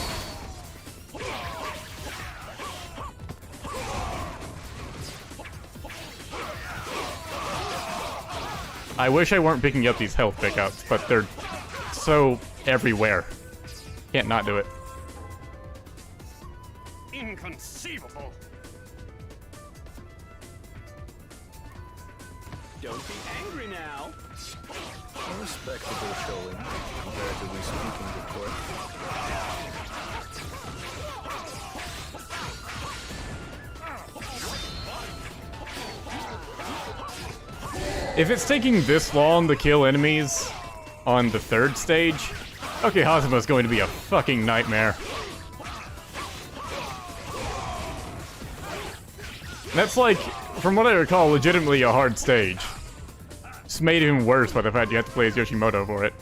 S1: I wish I weren't picking up these health pickups, but they're so everywhere. Can't not do it.
S13: Inconceivable.
S2: Don't be angry now.
S15: A respectable showing, comparatively speaking, of course.
S1: If it's taking this long to kill enemies on the third stage, okay, Hazuma's going to be a fucking nightmare. That's like, from what I recall, legitimately a hard stage. It's made even worse by the fact you have to play as Yoshimoto for it.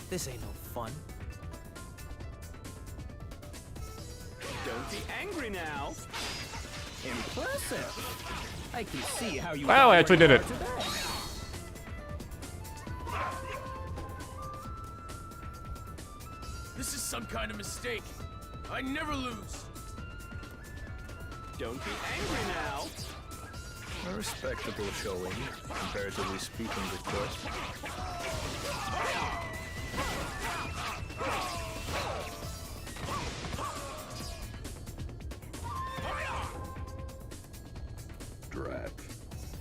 S17: This ain't no fun.
S2: angry now.
S5: Impressive. I can see how you.
S1: Wow, I actually did it.
S8: This is some kind of mistake. I never lose.
S2: Don't be angry now.
S15: A respectable showing, comparatively speaking, of course.
S16: Drat.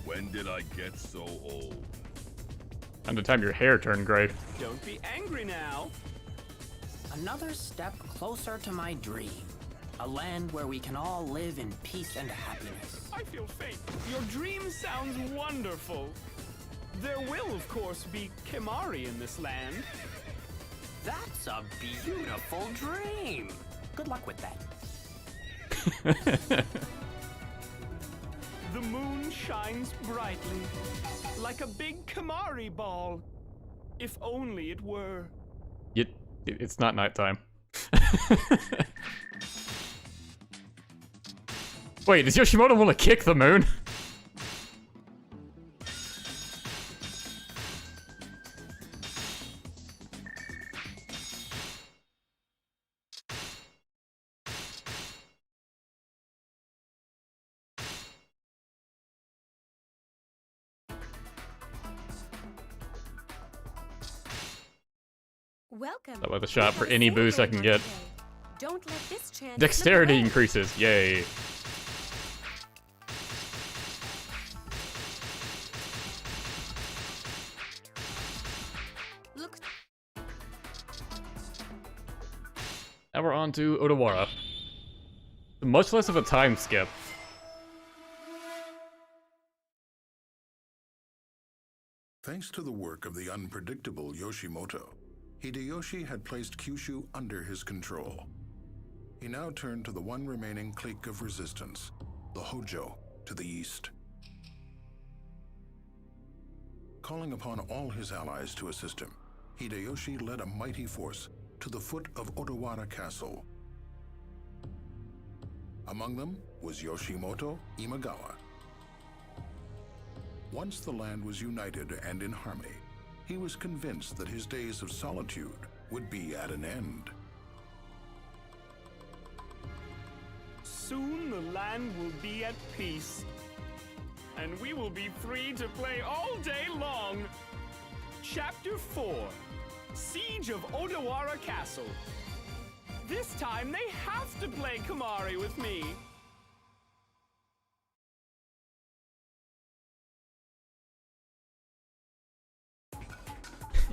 S16: When did I get so old?
S1: And the time your hair turned gray.
S2: Don't be angry now.
S14: Another step closer to my dream. A land where we can all live in peace and happiness.
S2: I feel faint. Your dream sounds wonderful. There will, of course, be Kemari in this land.
S14: That's a beautiful dream. Good luck with that.
S2: The moon shines brightly, like a big Kemari ball. If only it were.
S1: It's not nighttime. Wait, does Yoshimoto want to kick the moon?
S9: Welcome.
S1: That was a shot for any boost I can get.
S9: Don't let this chance
S1: Dexterity
S9: slip away.
S1: increases, yay.
S9: Look.
S1: Now we're on to Odawara. Much less of a time skip.
S3: Thanks to the work of the unpredictable Yoshimoto, Hideyoshi had placed Kyushu under his control. He now turned to the one remaining clique of resistance, the Hojo, to the east. Calling upon all his allies to assist him, Hideyoshi led a mighty force to the foot of Odawara Castle. Among them was Yoshimoto Imagawa. Once the land was united and in harmony, he was convinced that his days of solitude would be at an end.
S2: Soon the land will be at peace, and we will be free to play all day long. Chapter 4, Siege of Odawara Castle. This time they have to play Kemari with me.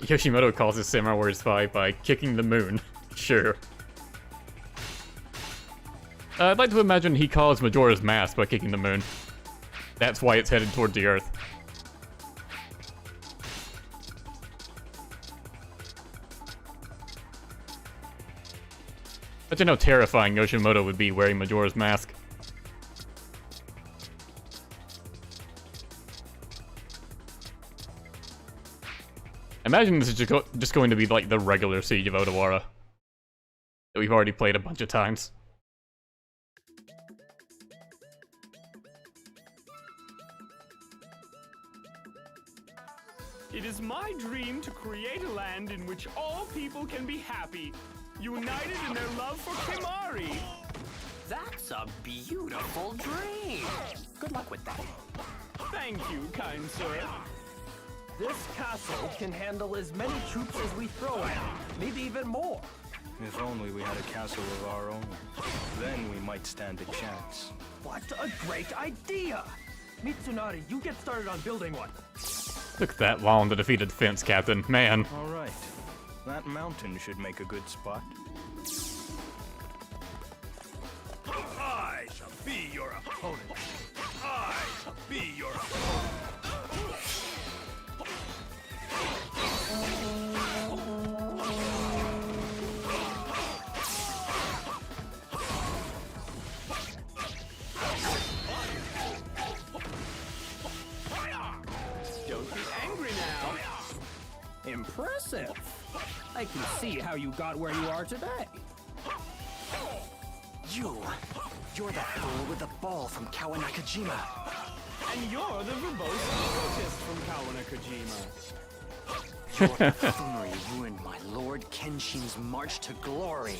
S1: Yoshimoto calls his samurai warrior spy by kicking the moon. Sure. I'd like to imagine he calls Majora's Mask by kicking the moon. That's why it's headed toward the Earth. Imagine how terrifying Yoshimoto would be wearing Majora's Mask. Imagine this is just going to be like the regular Siege of Odawara that we've already played a bunch of times.
S2: It is my dream to create a land in which all people can be happy, united in their love for Kemari.
S14: That's a beautiful dream. Good luck with that.
S2: Thank you, kind sir.
S5: This castle can handle as many troops as we throw at it, maybe even more.
S15: If only we had a castle of our own. Then we might stand a chance.
S5: What a great idea! Mitsunari, you get started on building one.
S1: Look that long to defeat a defense captain, man.
S15: All right. That mountain should make a good spot.
S13: I shall be your opponent. I shall be your opponent.
S2: Don't be angry now.
S5: Impressive. I can see how you got where you are today.
S7: You're the fool with the ball from Kawanakajima.
S2: And you're the verbose egotist from Kawanakajima.
S7: Your buffoonery ruined my Lord Kenshin's march to glory.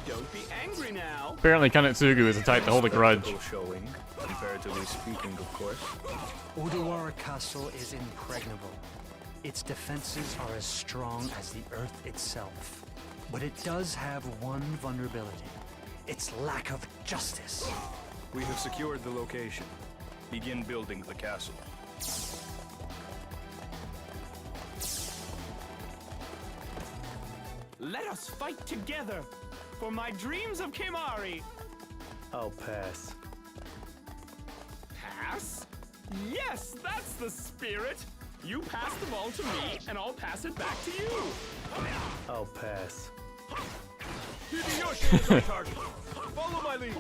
S2: Don't be angry now.
S1: Apparently Kanetsugu is the type to hold a grudge.
S15: Showing, comparatively speaking, of course.
S18: Odawara Castle is impregnable. Its defenses are as strong as the earth itself. But it does have one vulnerability. Its lack of justice.
S12: We have secured the location. Begin building the castle.
S2: Let us fight together for my dreams of Kemari.
S15: I'll pass.
S2: Pass? Yes, that's the spirit. You pass the ball to me, and I'll pass it back to you.
S15: I'll pass.
S13: Hideyoshi is our target. Follow my lead.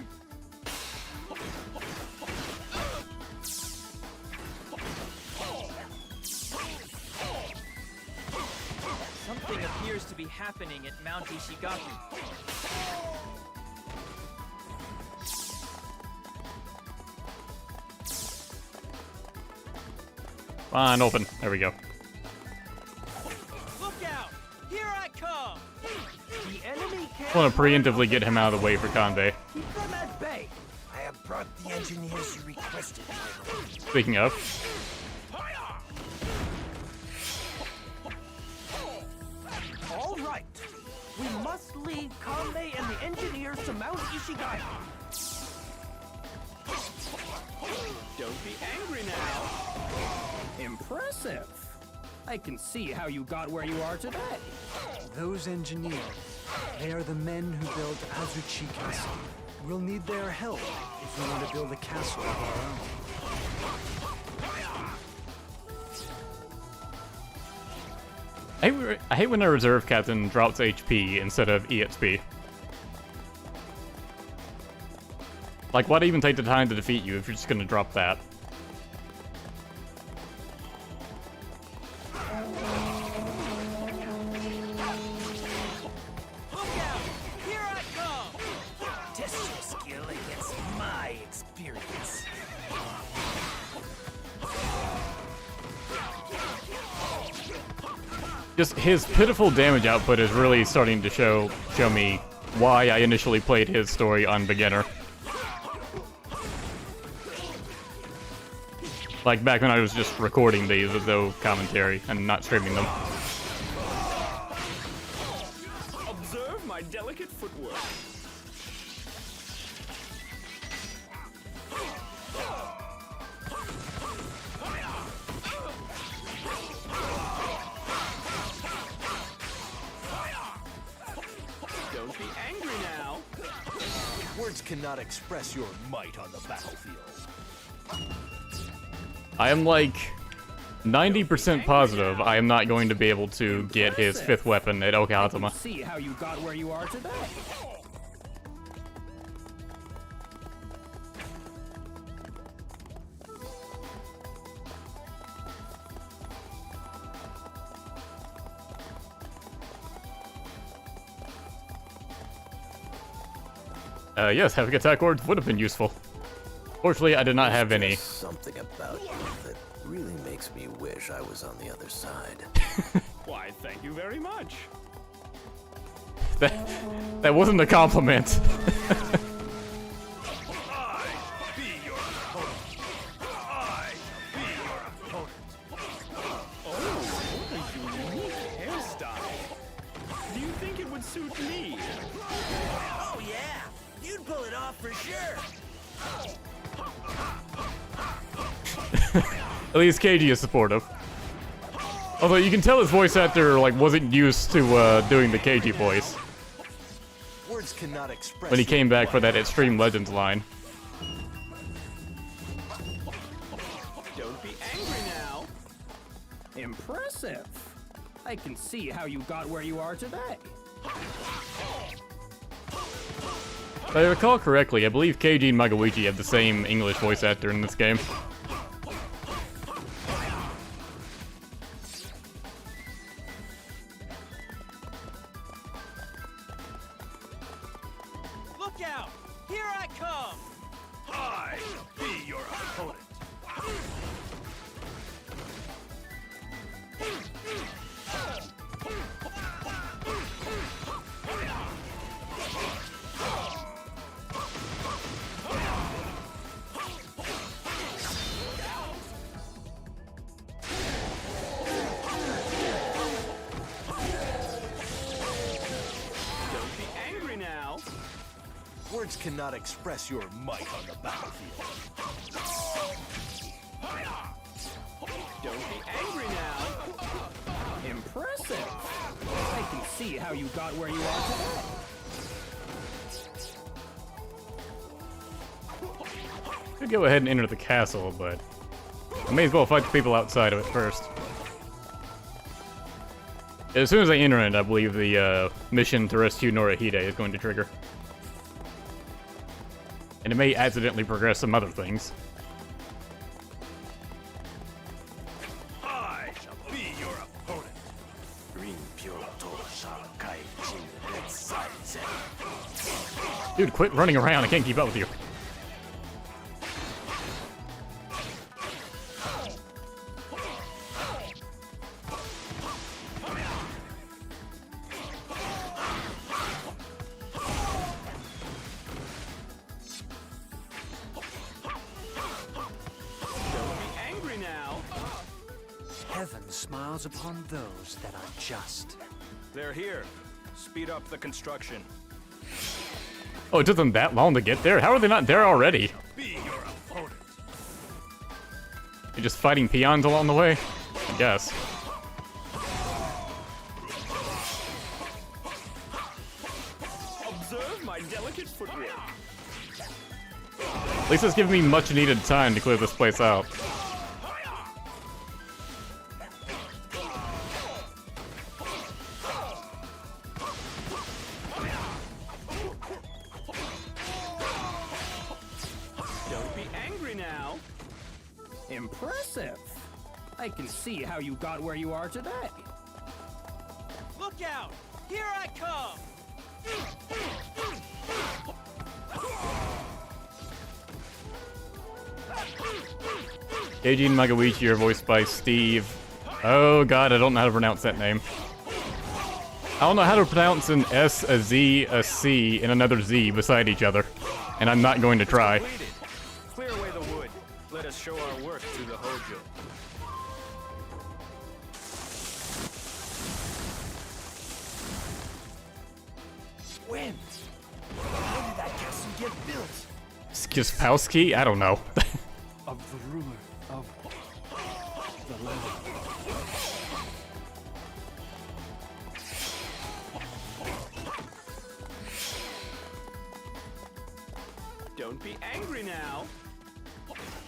S19: Something appears to be happening at Mount Ishigaki.
S1: Fine, open. There we go.
S19: Look out! Here I come! The enemy can't
S1: I want to preemptively get him out of the way for Kanbei.
S19: keep them at bay.
S20: I have brought the engineers you requested.
S1: Speaking of,
S5: All right. We must lead Kanbei and the engineers to Mount Ishigaki.
S2: Don't be angry now.
S5: Impressive. I can see how you got where you are today.
S18: Those engineers, they are the men who built Azuchi Castle. We'll need their help if we want to build a castle of our own.
S1: I hate when a reserve captain drops HP instead of EXP. Like, why'd it even take the time to defeat you if you're just gonna drop that?
S19: Look out! Here I come! Test your skill against my experience.
S1: Just his pitiful damage output is really starting to show me why I initially played his story on beginner. Like back when I was just recording these as though commentary and not streaming them.
S2: Observe my delicate footwork. Don't be angry now.
S21: Words cannot express your might on the battlefield.
S1: I am like 90% positive I am not going to be able to get his 5th weapon at Okahazama.
S5: See how you got where you are today.
S1: Yes, having attack cords would have been useful. Fortunately, I did not have any.
S21: There's something about you that really makes me wish I was on the other side.
S2: Why, thank you very much.
S1: That wasn't a compliment.
S2: Do you think it would suit me?
S20: Oh yeah, you'd pull it off for sure.
S1: At least KG is supportive. Although you can tell his voice actor like wasn't used to doing the KG voice
S21: Words cannot express
S1: when he came back for that Xtreme Legends line.
S2: Don't be angry now.
S5: Impressive. I can see how you got where you are today.
S1: If I recall correctly, I believe KG and Magawichi have the same English voice actor in this game.
S19: cannot express your might on the battlefield.
S5: Don't be angry now. Impressive. I can see how you got where you are today.
S1: Could go ahead and enter the castle, but I may as well fight the people outside of it first. As soon as I enter it, I believe the mission to rescue Norihide is going to trigger. And it may accidentally progress some other things.
S19: I shall be your opponent.
S1: Dude, quit running around. I can't keep up with you.
S18: Heaven smiles upon those that are just.
S15: They're here. Speed up the construction.
S1: Oh, it took them that long to get there? How are they not there already?
S19: Be your opponent.
S1: You're just fighting peons along the way? I guess.
S2: Observe my delicate footwork.
S1: At least it's giving me much needed time to clear this place out.
S5: Impressive. I can see how you got where you are today.
S19: Look out! Here I come!
S1: Keiji Magawichi are voiced by Steve. Oh god, I don't know how to pronounce that name. I don't know how to pronounce an S, a Z, a C, and another Z beside each other. And I'm not going to try.
S15: Clear away the wood. Let us show our work to the Hojo.
S19: When? How did that castle get built?
S1: Skispowski? I don't know.
S8: Of the ruler of the land.
S2: Don't be angry now.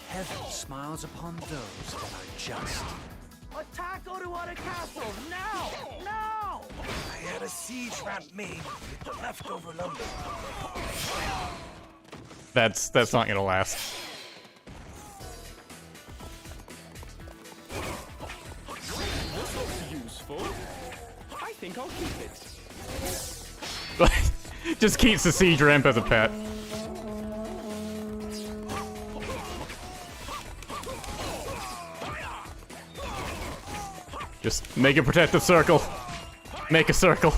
S18: Heaven smiles upon those that are just.
S19: Attack Odawara Castle, now! Now! I had a siege ramp made with the leftover lumber.
S1: That's not gonna last.
S2: This looks useful. I think I'll keep it.
S1: Just keeps the siege ramp as a pet. Just make a protective circle. Make a circle.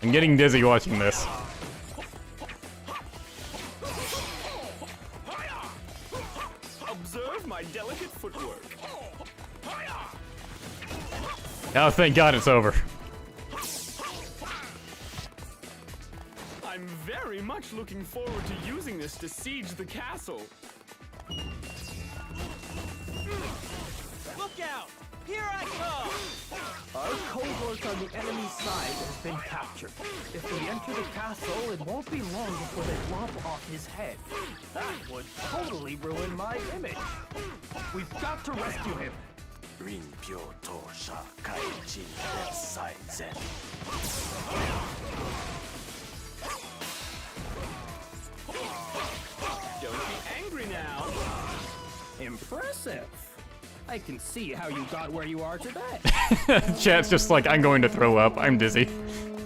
S1: I'm getting dizzy watching this.
S2: Observe my delicate footwork.
S1: Oh, thank God it's over.
S2: I'm very much looking forward to using this to siege the castle.
S19: Look out! Here I come!
S5: Our cohort on the enemy side has been captured. If we enter the castle, it won't be long before they lop off his head. That would totally ruin my image. We've got to rescue him.
S2: Don't be angry now.
S5: Impressive. I can see how you got where you are today.
S1: Chat's just like, I'm going to throw up. I'm dizzy.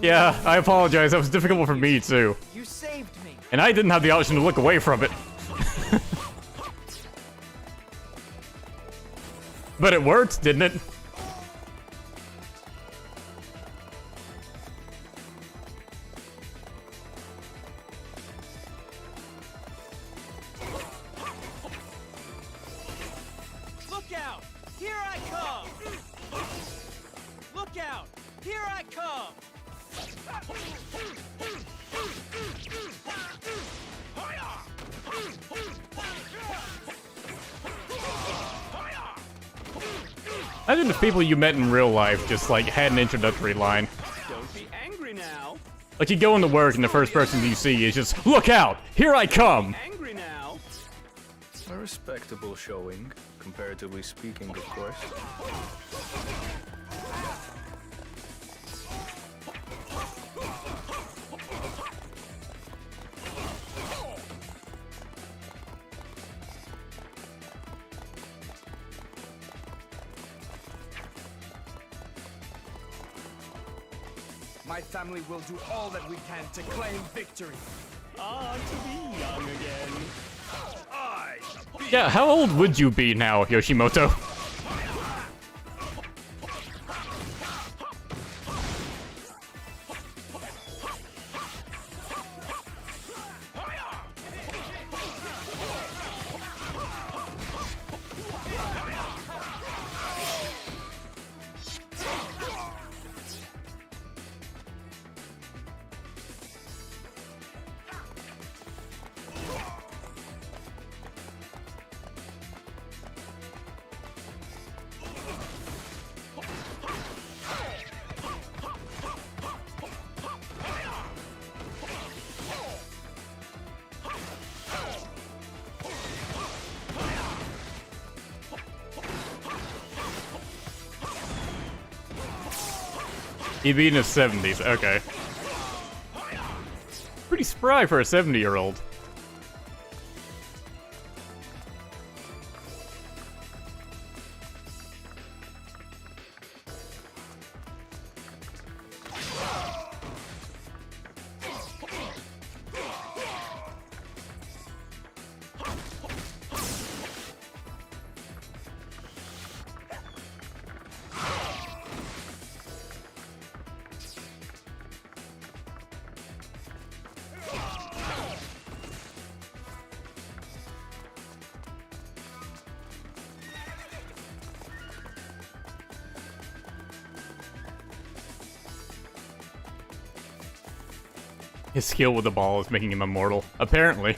S1: Yeah, I apologize. That was difficult for me, too.
S19: You saved me.
S1: And I didn't have the option to look away from it. But it worked, didn't it?
S19: Here I come!
S1: Imagine if people you met in real life just like had an introductory line.
S2: Don't be angry now.
S1: Like you go into work and the first person you see is just, "Look out! Here I come!"
S2: Angry now.
S15: A respectable showing, comparatively speaking, of course.
S19: My family will do all that we can to claim victory.
S2: Ah, to be young again.
S1: Yeah, how old would you be now, Yoshimoto? He'd be in his 70s, okay. Pretty spry for a 70-year-old. His skill with the ball is making him immortal, apparently.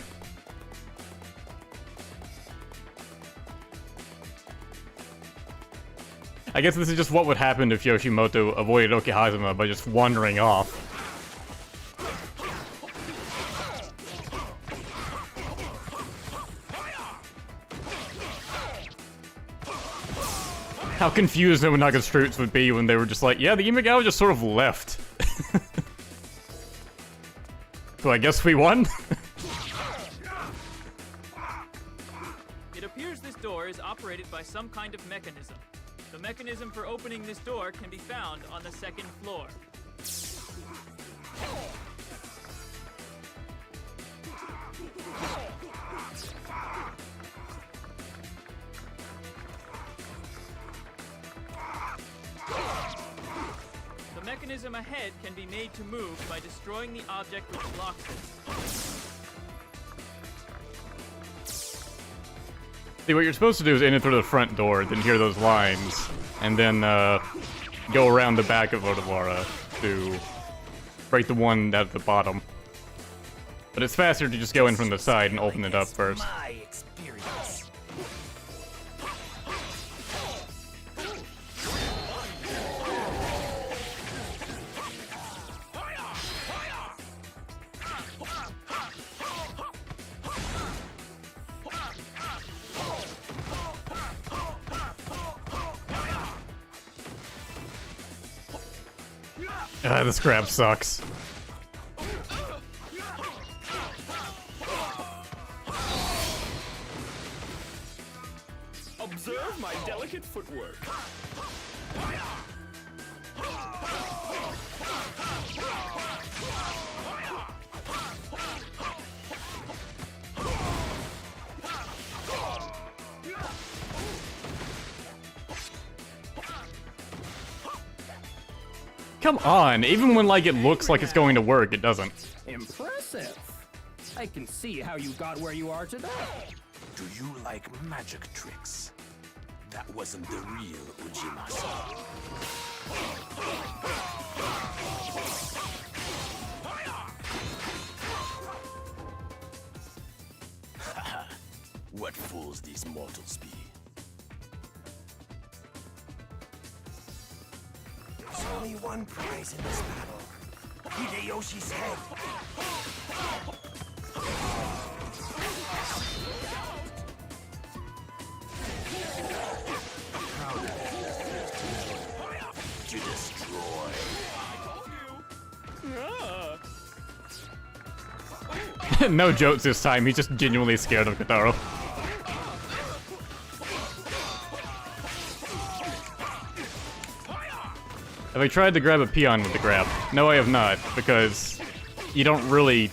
S1: I guess this is just what would happen if Yoshimoto avoided Okihazuma by just wandering off. How confused Nobunaga's troops would be when they were just like, yeah, the Imagawa just sort of left. So I guess we won?
S11: It appears this door is operated by some kind of mechanism. The mechanism for opening this door can be found on the second floor. The mechanism ahead can be made to move by destroying the object which blocks it.
S1: See, what you're supposed to do is enter through the front door, then hear those lines, and then go around the back of Odawara to break the one at the bottom. But it's faster to just go in from the side and open it up first.
S19: My experience.
S1: This grab sucks.
S2: Observe my delicate footwork.
S1: Come on, even when like it looks like it's going to work, it doesn't.
S5: Impressive. I can see how you got where you are today.
S19: Do you like magic tricks? That wasn't the real Ujimasa. these mortals be? There's only one prize in this battle. Hideyoshi's head. To destroy.
S1: No jokes this time, he's just genuinely scared of Kotaro. Have I tried to grab a peon with the grab? No, I have not, because you don't really...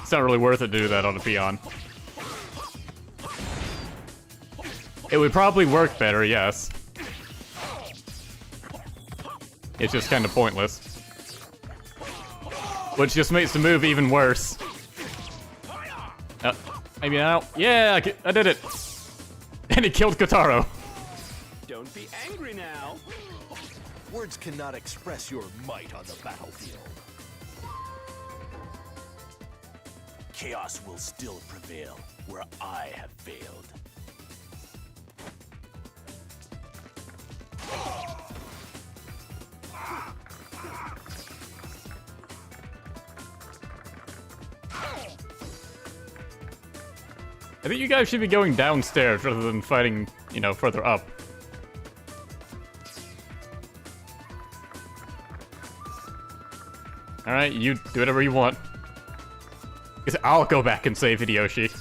S1: It's not really worth it to do that on a peon. It would probably work better, yes. It's just kind of pointless. Which just makes the move even worse. Maybe now. Yeah, I did it! And he killed Kotaro.
S2: Don't be angry now.
S19: Words cannot express your might on the battlefield. Chaos will still prevail where I have failed.
S1: I think you guys should be going downstairs rather than fighting, you know, further up. Alright, you do whatever you want. Because I'll go back and save Hideyoshi.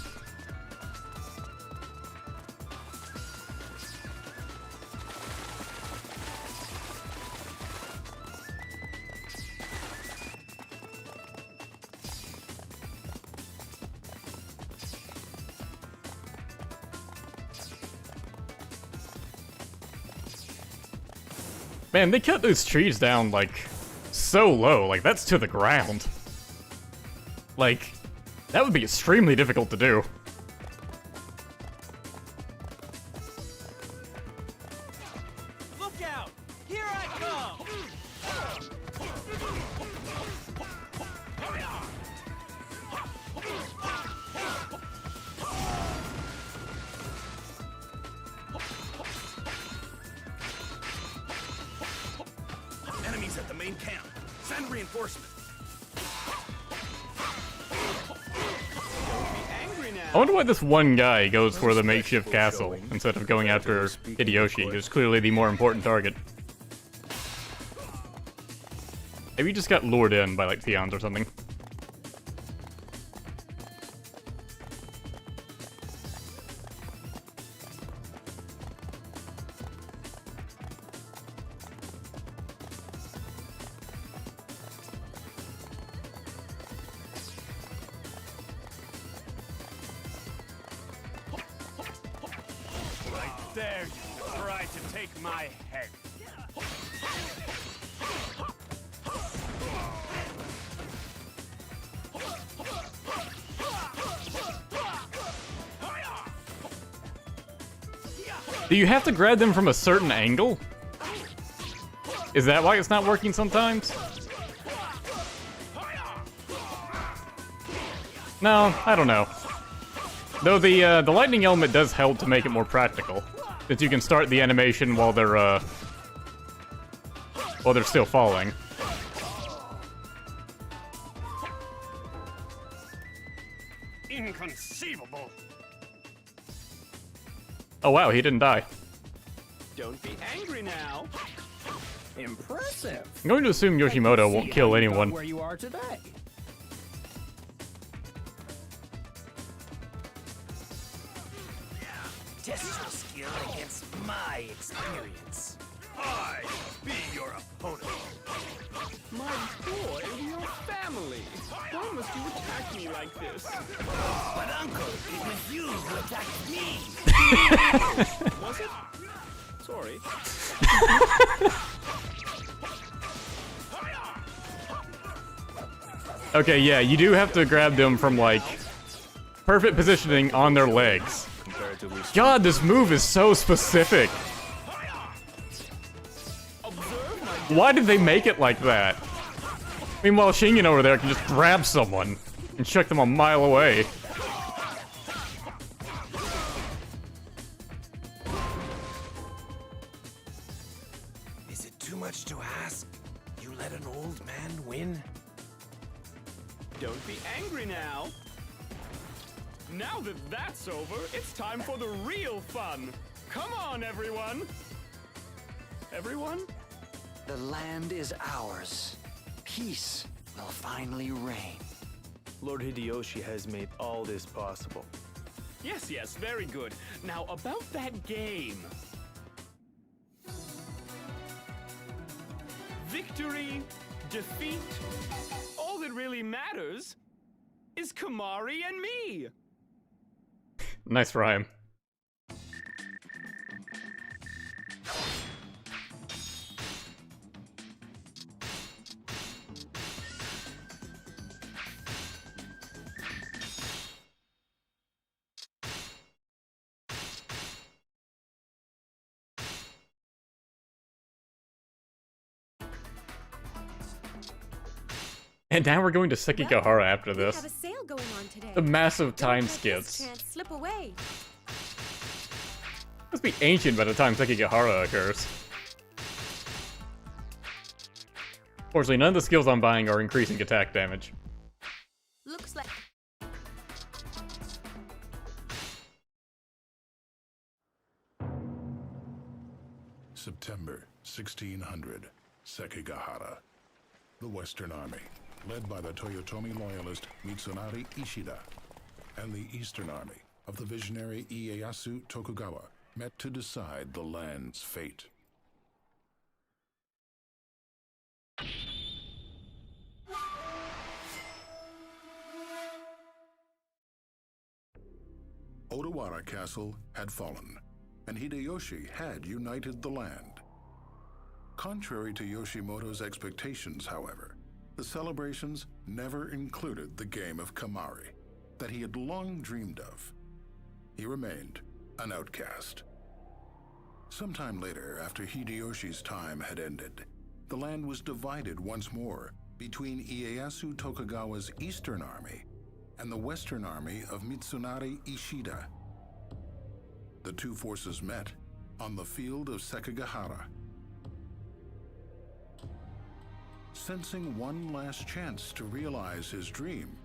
S1: Man, they cut those trees down, like, so low. Like, that's to the ground. Like, that would be extremely difficult to do.
S2: Look out! Here I come!
S4: Enemies at the main camp. Send reinforcements.
S1: I wonder why this one guy goes for the makeshift castle instead of going after Hideyoshi, who's clearly the more important target. Maybe he just got lured in by, like, peons or something.
S13: Right there, you tried to take my head.
S1: Do you have to grab them from a certain angle? Is that why it's not working sometimes? No, I don't know. Though the lightning element does help to make it more practical, since you can start the animation while they're still falling.
S13: Inconceivable.
S1: Oh wow, he didn't die.
S2: Don't be angry now.
S5: Impressive.
S1: I'm going to assume Yoshimoto won't kill anyone.
S5: Where you are today.
S19: Test your skill against my experience.
S13: I be your opponent.
S2: My boy, we are family. Why must you attack me like this?
S19: But Uncle, it was you who attacked me.
S2: Was it? Sorry.
S1: Okay, yeah, you do have to grab them from, like, perfect positioning on their legs. God, this move is so specific. Why did they make it like that? Meanwhile, Shingen over there can just grab someone and chuck them a mile away.
S19: too much to ask? You let an old man win?
S2: Don't be angry now. Now that that's over, it's time for the real fun. Come on, everyone. Everyone?
S14: The land is ours. Peace will finally reign.
S15: Lord Hideyoshi has made all this possible.
S2: Yes, yes, very good. Now, about that game. Victory, defeat, all that really matters is Kemari and me.
S1: Nice rhyme. And now we're going to Sekigahara after
S9: We
S1: this.
S9: have a sale going on today.
S1: The massive
S9: Don't
S1: time
S9: let this
S1: skips.
S9: chance slip away.
S1: Must be ancient by the time Sekigahara occurs. Fortunately, none of the skills I'm buying are increasing attack damage.
S9: Looks like
S3: September 1600, Sekigahara. The Western Army, led by the Toyotomi loyalist Mitsunari Ishida, and the Eastern Army of the visionary Ieyasu Tokugawa met to decide the land's fate. Odawara Castle had fallen, and Hideyoshi had united the land. Contrary to Yoshimoto's expectations, however, the celebrations never included the game of Kemari that he had long dreamed of. He remained an outcast. Sometime later, after Hideyoshi's time had ended, the land was divided once more between Ieyasu Tokugawa's Eastern Army and the Western Army of Mitsunari Ishida. The two forces met on the field of Sekigahara. Sensing one last chance to realize his dream,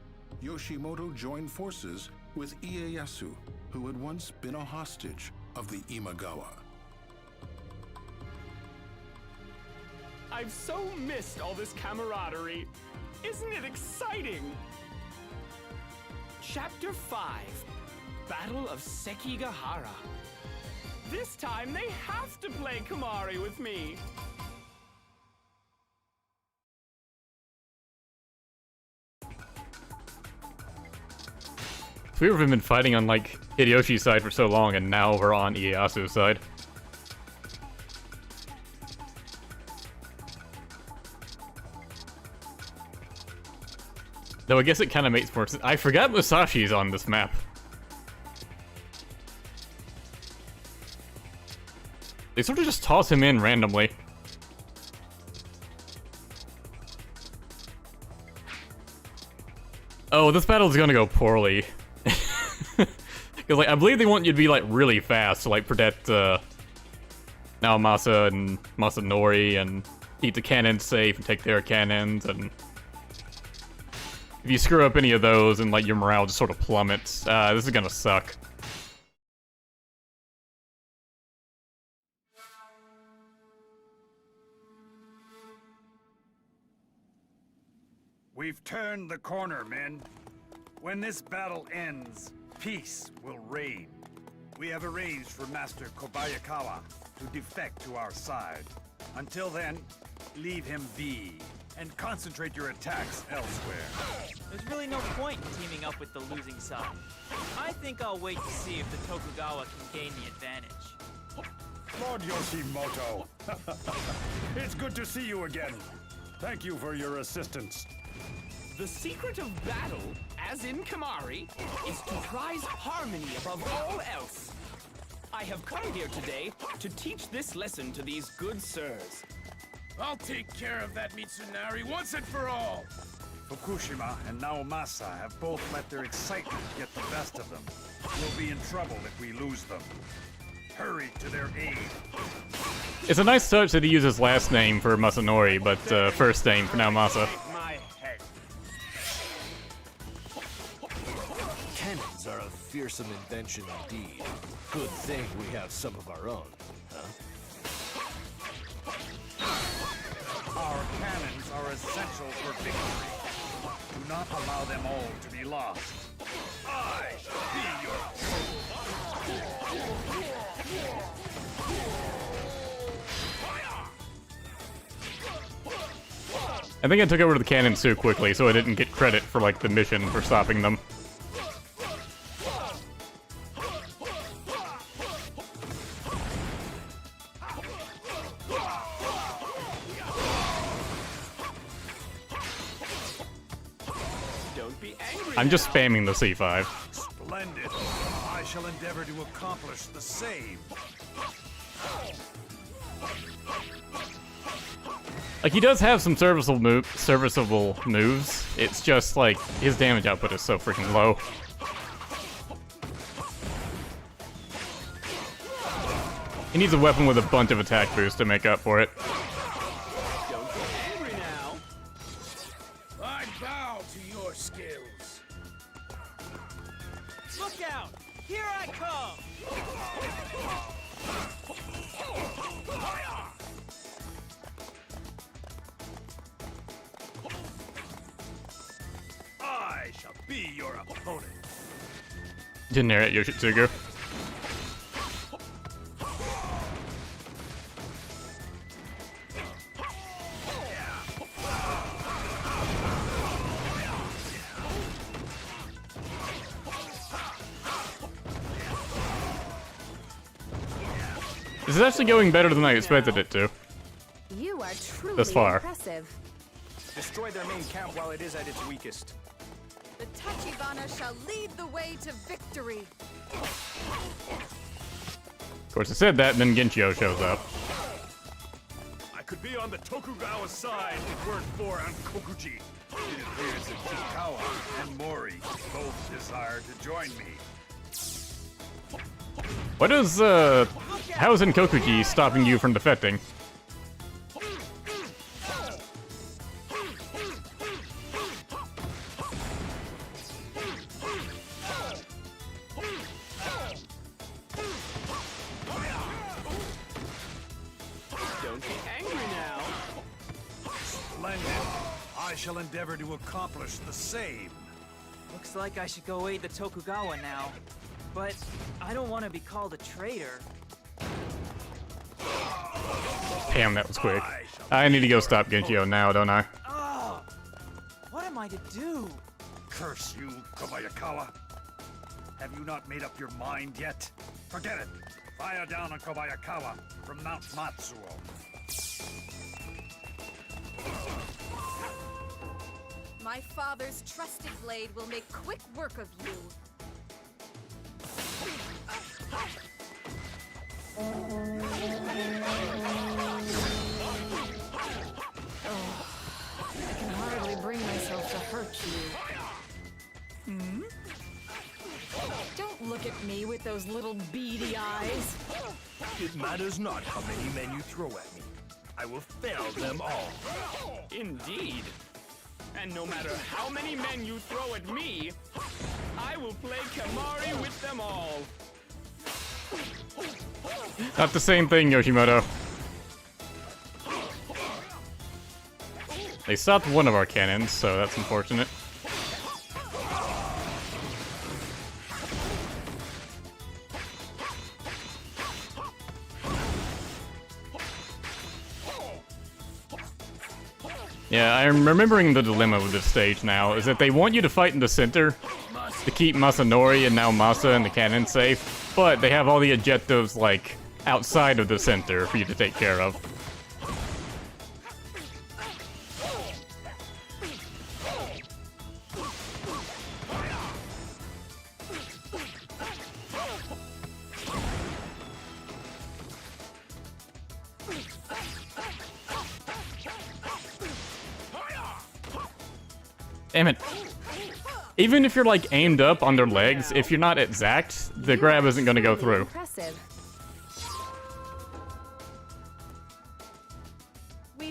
S3: Yoshimoto joined forces with Ieyasu, who had once been a hostage of the Imagawa.
S2: I've so missed all this camaraderie. Isn't it exciting? Chapter 5, Battle of Sekigahara. This time they have to play Kemari with me.
S1: So we've been fighting on, like, Hideyoshi's side for so long, and now we're on Ieyasu's side. Though I guess it kind of makes more sense. I forgot Musashi's on this map. They sort of just toss him in randomly. Oh, this battle's gonna go poorly. Because, like, I believe they want you to be, like, really fast to, like, protect, Naomasa and Masanori and keep the cannons safe and take their cannons, and if you screw up any of those and, like, your morale just sort of plummets, this is gonna suck.
S13: We've turned the corner, men. When this battle ends, peace will reign. We have arranged for Master Kobayakawa to defect to our side. Until then, leave him be, and concentrate your attacks elsewhere.
S11: There's really no point in teaming up with the losing side. I think I'll wait to see if the Tokugawa can gain the advantage.
S13: Lord Yoshimoto, it's good to see you again. Thank you for your assistance.
S2: The secret of battle, as in Kemari, is to prize harmony above all else. I have come here today to teach this lesson to these good sirs.
S13: I'll take care of that Mitsunari once and for all! Fukushima and Naomasa have both let their excitement get the best of them. We'll be in trouble if we lose them. Hurry to their aid.
S1: It's a nice touch that he uses last name for Masanori, but first name for now Masa.
S21: Cannons are a fearsome invention indeed. Good thing we have some of our own, huh?
S13: Our cannons are essential for victory. Do not allow them all to be lost. I shall be your
S1: I think I took over the cannons too quickly, so I didn't get credit for like the mission for stopping them.
S2: Don't be angry.
S1: I'm just spamming the C5.
S13: Splendid. I shall endeavor to accomplish the same.
S1: Like, he does have some serviceable moves. It's just, like, his damage output is so freaking low. He needs a weapon with a bunch of attack boost to make up for it.
S2: Don't get angry now.
S19: I bow to your skills.
S11: Look out! Here I come!
S13: I shall be your opponent.
S1: Generic Yoshitsugu. This is actually going better than I expected it to.
S10: You are truly
S1: Thus far.
S10: impressive.
S6: Destroy their main camp while it is at its weakest.
S10: The Tachibana shall lead the way to victory.
S1: Of course, I said that, and then Genchio shows up.
S13: I could be on the Tokugawa side if it weren't for Ankokuji. It appears that Chikawa and Mori both desire to join me.
S1: What is, how is Enkokuji stopping you from defecting?
S2: Don't be angry now.
S13: Splendid. I shall endeavor to accomplish the same.
S11: Looks like I should go aid the Tokugawa now. But I don't want to be called a traitor.
S1: Damn, that was quick. I need to go stop Genchio now, don't I?
S11: Oh, what am I to do?
S13: Curse you, Kobayakawa. Have you not made up your mind yet? Forget it. Fire down on Kobayakawa from Mount Matsuo.
S10: My father's trusted blade will make quick work of you. I can hardly bring myself to hurt you. Hmm? Don't look at me with those little beady eyes.
S19: It matters not how many men you throw at me. I will fell them all.
S2: Indeed. And no matter how many men you throw at me, I will play Kemari with them all.
S1: Not the same thing, Yoshimoto. They stopped one of our cannons, so that's unfortunate. Yeah, I'm remembering the dilemma with this stage now, is that they want you to fight in the center to keep Masanori and now Masa and the cannon safe, but they have all the objectives, like, outside of the center for you to take care of. Damn it. Even if you're like aimed up on their legs, if you're not exact, the grab isn't gonna go through.
S10: Impressive.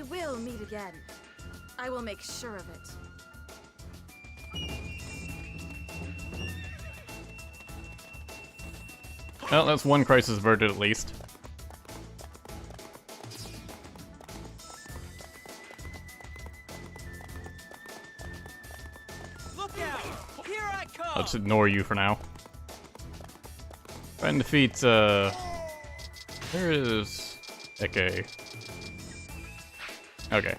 S10: will meet again. I will make sure of it.
S1: Well, that's one crisis averted at least.
S11: Look out! Here I come!
S1: I'll just ignore you for now. Try and defeat, where is... Okay. Okay.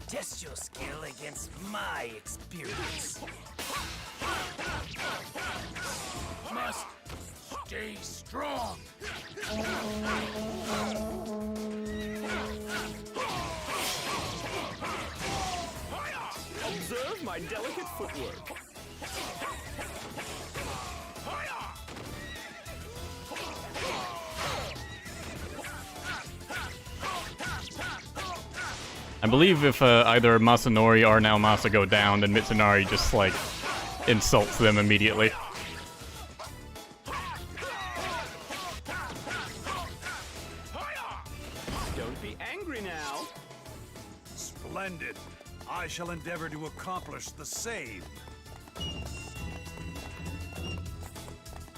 S19: Test your skill against my experience. Must stay strong.
S2: Observe my delicate footwork.
S1: I believe if either Masanori or now Masa go down, then Mitsunari just, like, insults them immediately.
S2: Don't be angry now.
S13: Splendid. I shall endeavor to accomplish the same.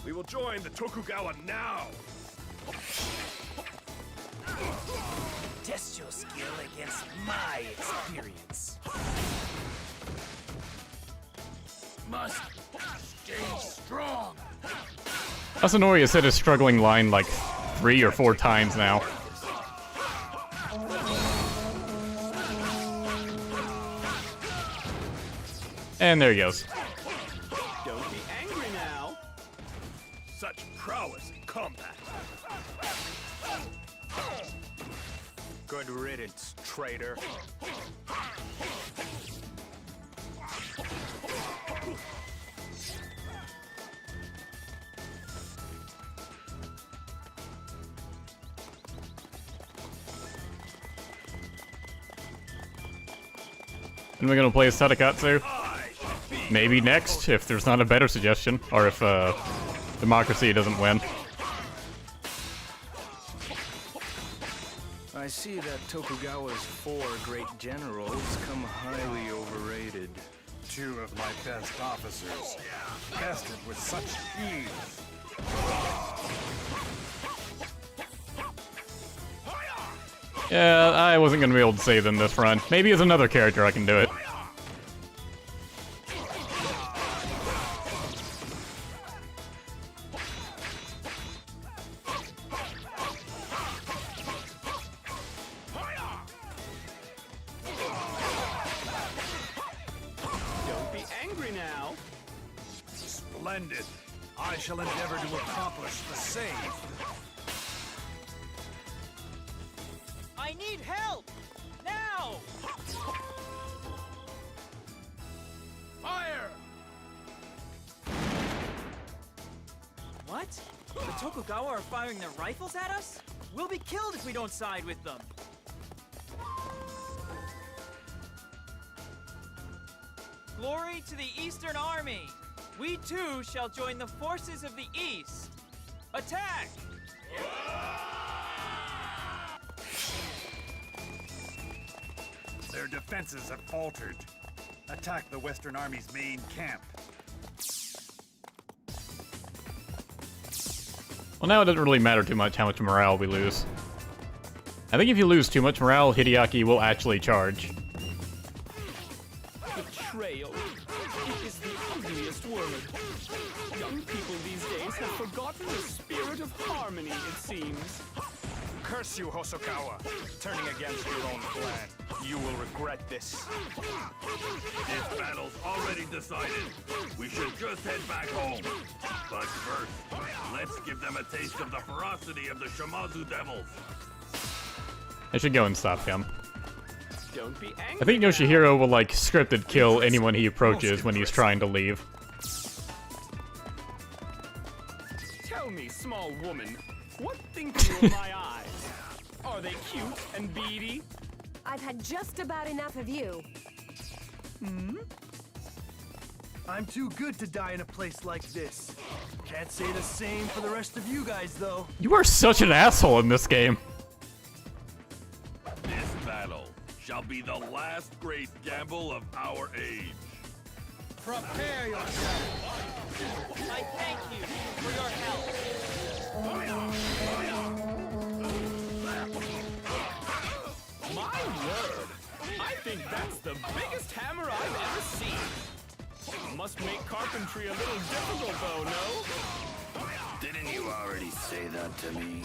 S16: We will join the Tokugawa now!
S19: Test your skill against my experience. Must stay strong.
S1: Masanori has said his struggling line like 3 or 4 times now. And there he goes.
S2: Don't be angry now.
S16: Such prowess in combat.
S6: Good riddance, traitor.
S1: And we're gonna play as Tadakatsu. Maybe next, if there's not a better suggestion, or if Democracy doesn't win.
S15: I see that Tokugawa's 4 great generals come highly overrated.
S13: 2 of my best officers, casted with such ease.
S1: Yeah, I wasn't gonna be able to save them this run. Maybe as another character I can do it.
S2: Don't be angry now.
S13: Splendid. I shall endeavor to accomplish the same.
S11: I need help! Now!
S19: Fire!
S11: What? The Tokugawa are firing their rifles at us? We'll be killed if we don't side with them. Glory to the Eastern Army! We too shall join the forces of the East! Attack!
S13: Their defenses have faltered. Attack the Western Army's main camp.
S1: Well, now it doesn't really matter too much how much morale we lose. I think if you lose too much morale, Hideaki will actually charge.
S2: Betrayal. It is the ugliest word. Young people these days have forgotten the spirit of harmony, it seems.
S6: Curse you, Hosokawa! Turning against your own clan. You will regret this.
S16: This battle's already decided. We should just head back home. But first, let's give them a taste of the ferocity of the Shimazu Devils.
S1: I should go and stop him.
S2: Don't be angry.
S1: I think Yoshihiro will, like, scripted kill anyone he approaches when he's trying to leave.
S2: Tell me, small woman, what think you of my eyes? Are they cute and beady?
S10: I've had just about enough of you.
S17: I'm too good to die in a place like this. Can't say the same for the rest of you guys, though.
S1: You are such an asshole in this game.
S16: battle shall be the last great gamble of our age.
S19: Prepare yourself.
S11: I thank you for your help.
S2: My word! I think that's the biggest hammer I've ever seen. Must make carpentry a little difficult though, no?
S20: Didn't you already say that to me?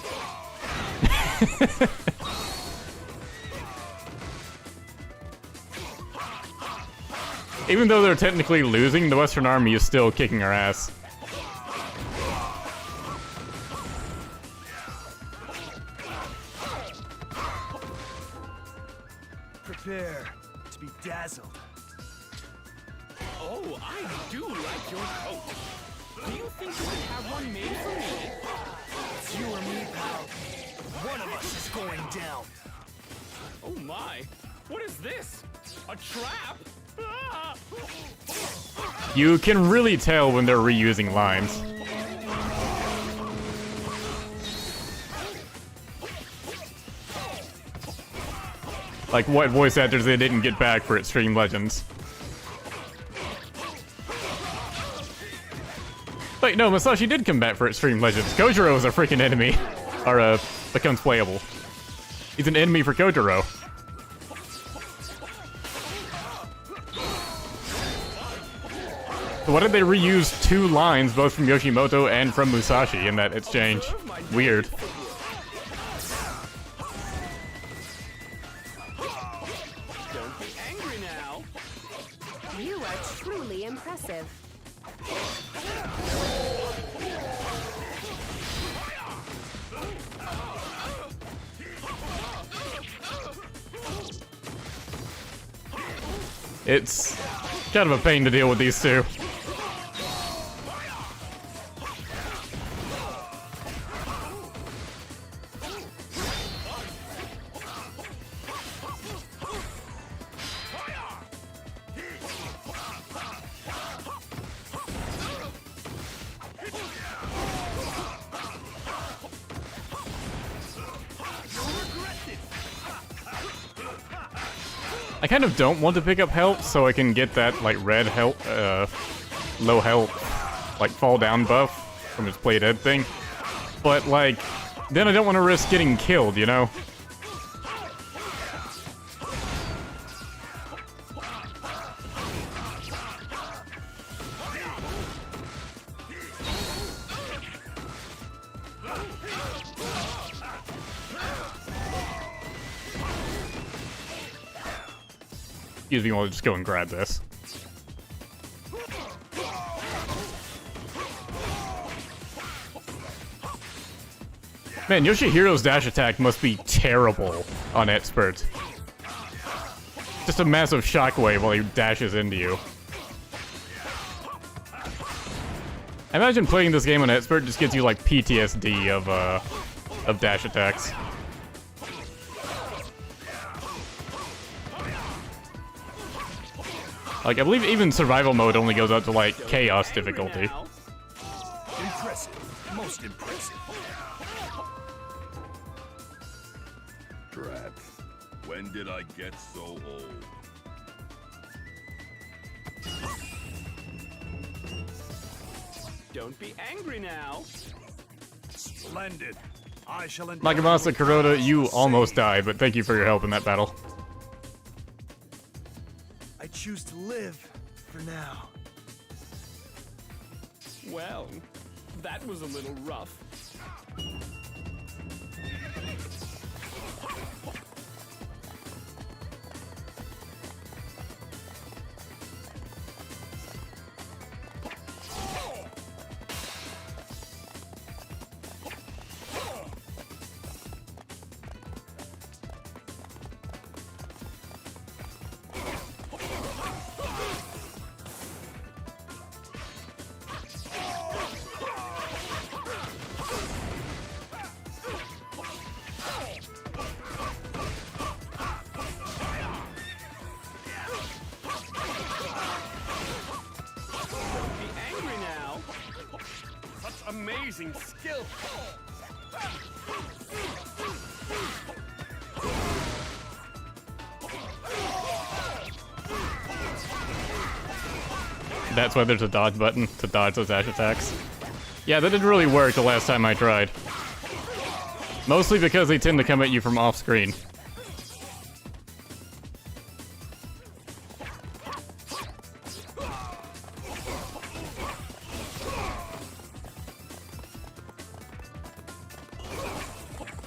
S1: Even though they're technically losing, the Western Army is still kicking our ass.
S17: Prepare to be dazzled.
S2: Oh, I do like your coat. Do you think you could have one made for me?
S19: It's you or me, pal. One of us is going down.
S2: Oh my! What is this? A trap? Ah!
S1: You can really tell when they're reusing lines. Like what voice actors they didn't get back for Xtreme Legends. Wait, no, Masashi did come back for Xtreme Legends. Kojiro is a freaking enemy. Or, becomes playable. He's an enemy for Kojiro. So why did they reuse 2 lines, both from Yoshimoto and from Musashi, in that exchange? Weird.
S2: Don't be angry now.
S9: You are truly impressive.
S1: It's kind of a pain to deal with these two. I kind of don't want to pick up health so I can get that, like, red health, low health, like, fall down buff from his play dead thing. But, like, then I don't want to risk getting killed, you know? Excuse me while I just go and grab this. Man, Yoshihiro's dash attack must be terrible on Expert. Just a massive shockwave while he dashes into you. I imagine playing this game on Expert just gets you like PTSD of dash attacks. Like, I believe even survival mode only goes up to, like, chaos difficulty.
S4: Impressive. Most impressive.
S16: Drat. When did I get so old?
S2: Don't be angry now.
S13: Splendid. I shall
S1: Nagamasa Kuroda, you almost died, but thank you for your help in that battle.
S17: I choose to live for now.
S2: Well, that was a little rough.
S6: Amazing skill.
S1: That's why there's a dodge button, to dodge those dash attacks. Yeah, that didn't really work the last time I tried. Mostly because they tend to come at you from off-screen.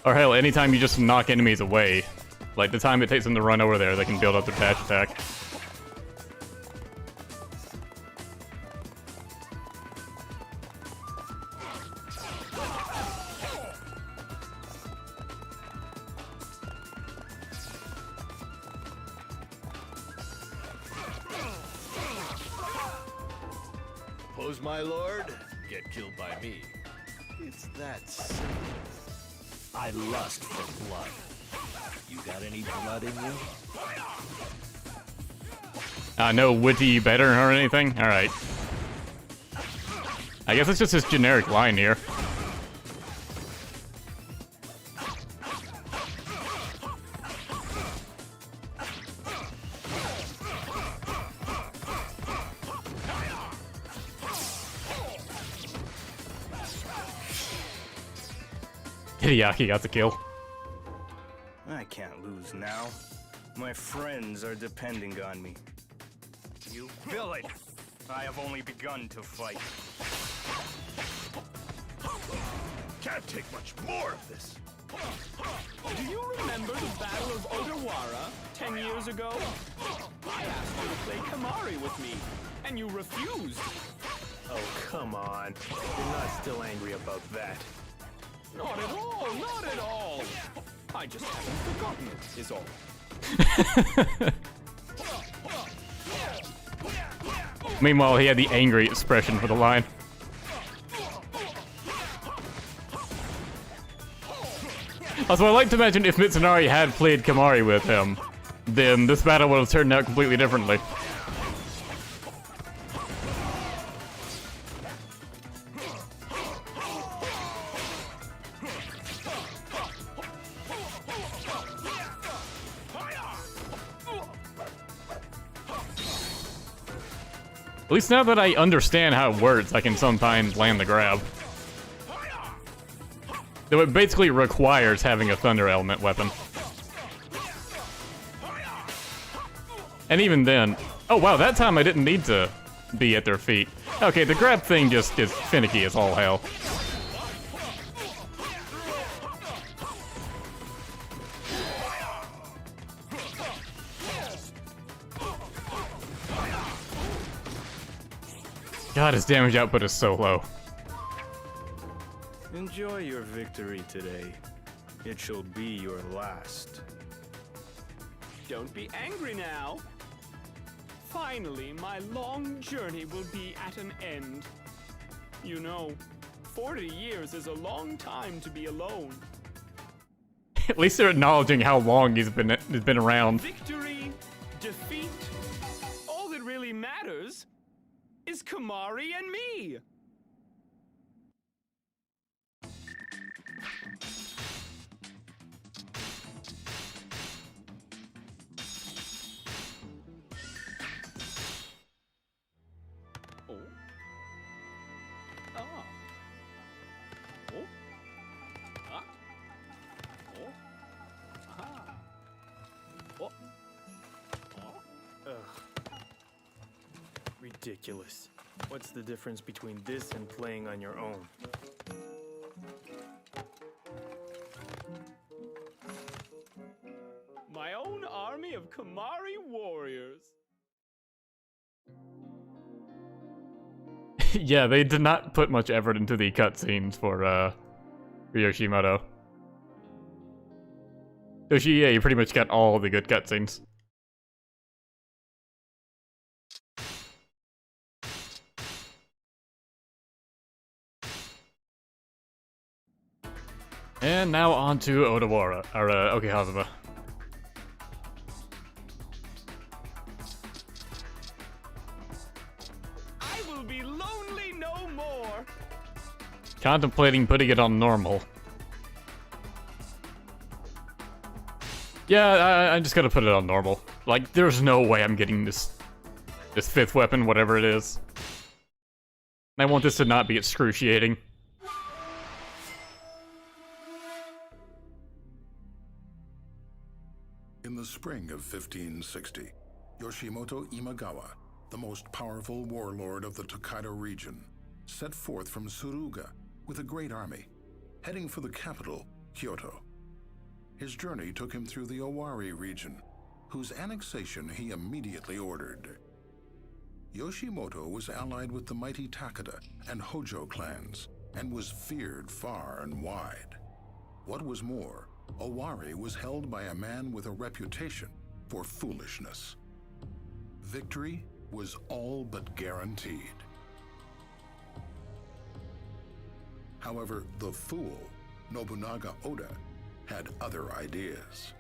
S1: Or hell, anytime you just knock enemies away. Like the time it takes them to run over there, they can build up their dash attack.
S21: Oppose my lord, get killed by me. It's that simple. I lust for blood. You got any blood in you?
S1: No witty better or anything? Alright. I guess it's just this generic line here. Hideaki got the kill.
S13: I can't lose now. My friends are depending on me. You villain! I have only begun to fight.
S16: Can't take much more of this.
S2: Do you remember the Battle of Odawara 10 years ago? I asked you to play Kemari with me, and you refused.
S19: Oh, come on. You're not still angry about that.
S2: Not at all, not at all. I just haven't forgotten it, is all.
S1: Meanwhile, he had the angry expression for the line. Also, I like to imagine if Mitsunari had played Kemari with him, then this battle would have turned out completely differently. At least now that I understand how it works, I can sometimes land the grab. Though it basically requires having a thunder element weapon. And even then... Oh wow, that time I didn't need to be at their feet. Okay, the grab thing just is finicky as all hell. God, his damage output is so low.
S13: Enjoy your victory today. It shall be your last.
S2: Don't be angry now. Finally, my long journey will be at an end. You know, 40 years is a long time to be alone.
S1: At least they're acknowledging how long he's been around.
S2: Victory, defeat, all that really matters is Kemari and me. Oh. Ah. Oh. Ah. Oh. Ah. Oh.
S19: Ugh. Ridiculous. What's the difference between this and playing on your own?
S2: My own army of Kemari warriors.
S1: Yeah, they did not put much effort into the cutscenes for Yoshimoto. Yoshi, yeah, you pretty much got all the good cutscenes. And now on to Odawara, or Okihazuma.
S2: I will be lonely no more.
S1: Contemplating putting it on normal. Yeah, I'm just gonna put it on normal. Like, there's no way I'm getting this fifth weapon, whatever it is. I want this to not be excruciating.
S3: In the spring of 1560, Yoshimoto Imagawa, the most powerful warlord of the Tokaido region, set forth from Suruga with a great army, heading for the capital, Kyoto. His journey took him through the Owari region, whose annexation he immediately ordered. Yoshimoto was allied with the mighty Takeda and Hojo clans, and was feared far and wide. What was more, Owari was held by a man with a reputation for foolishness. Victory was all but guaranteed. However, the fool, Nobunaga Oda, had other ideas.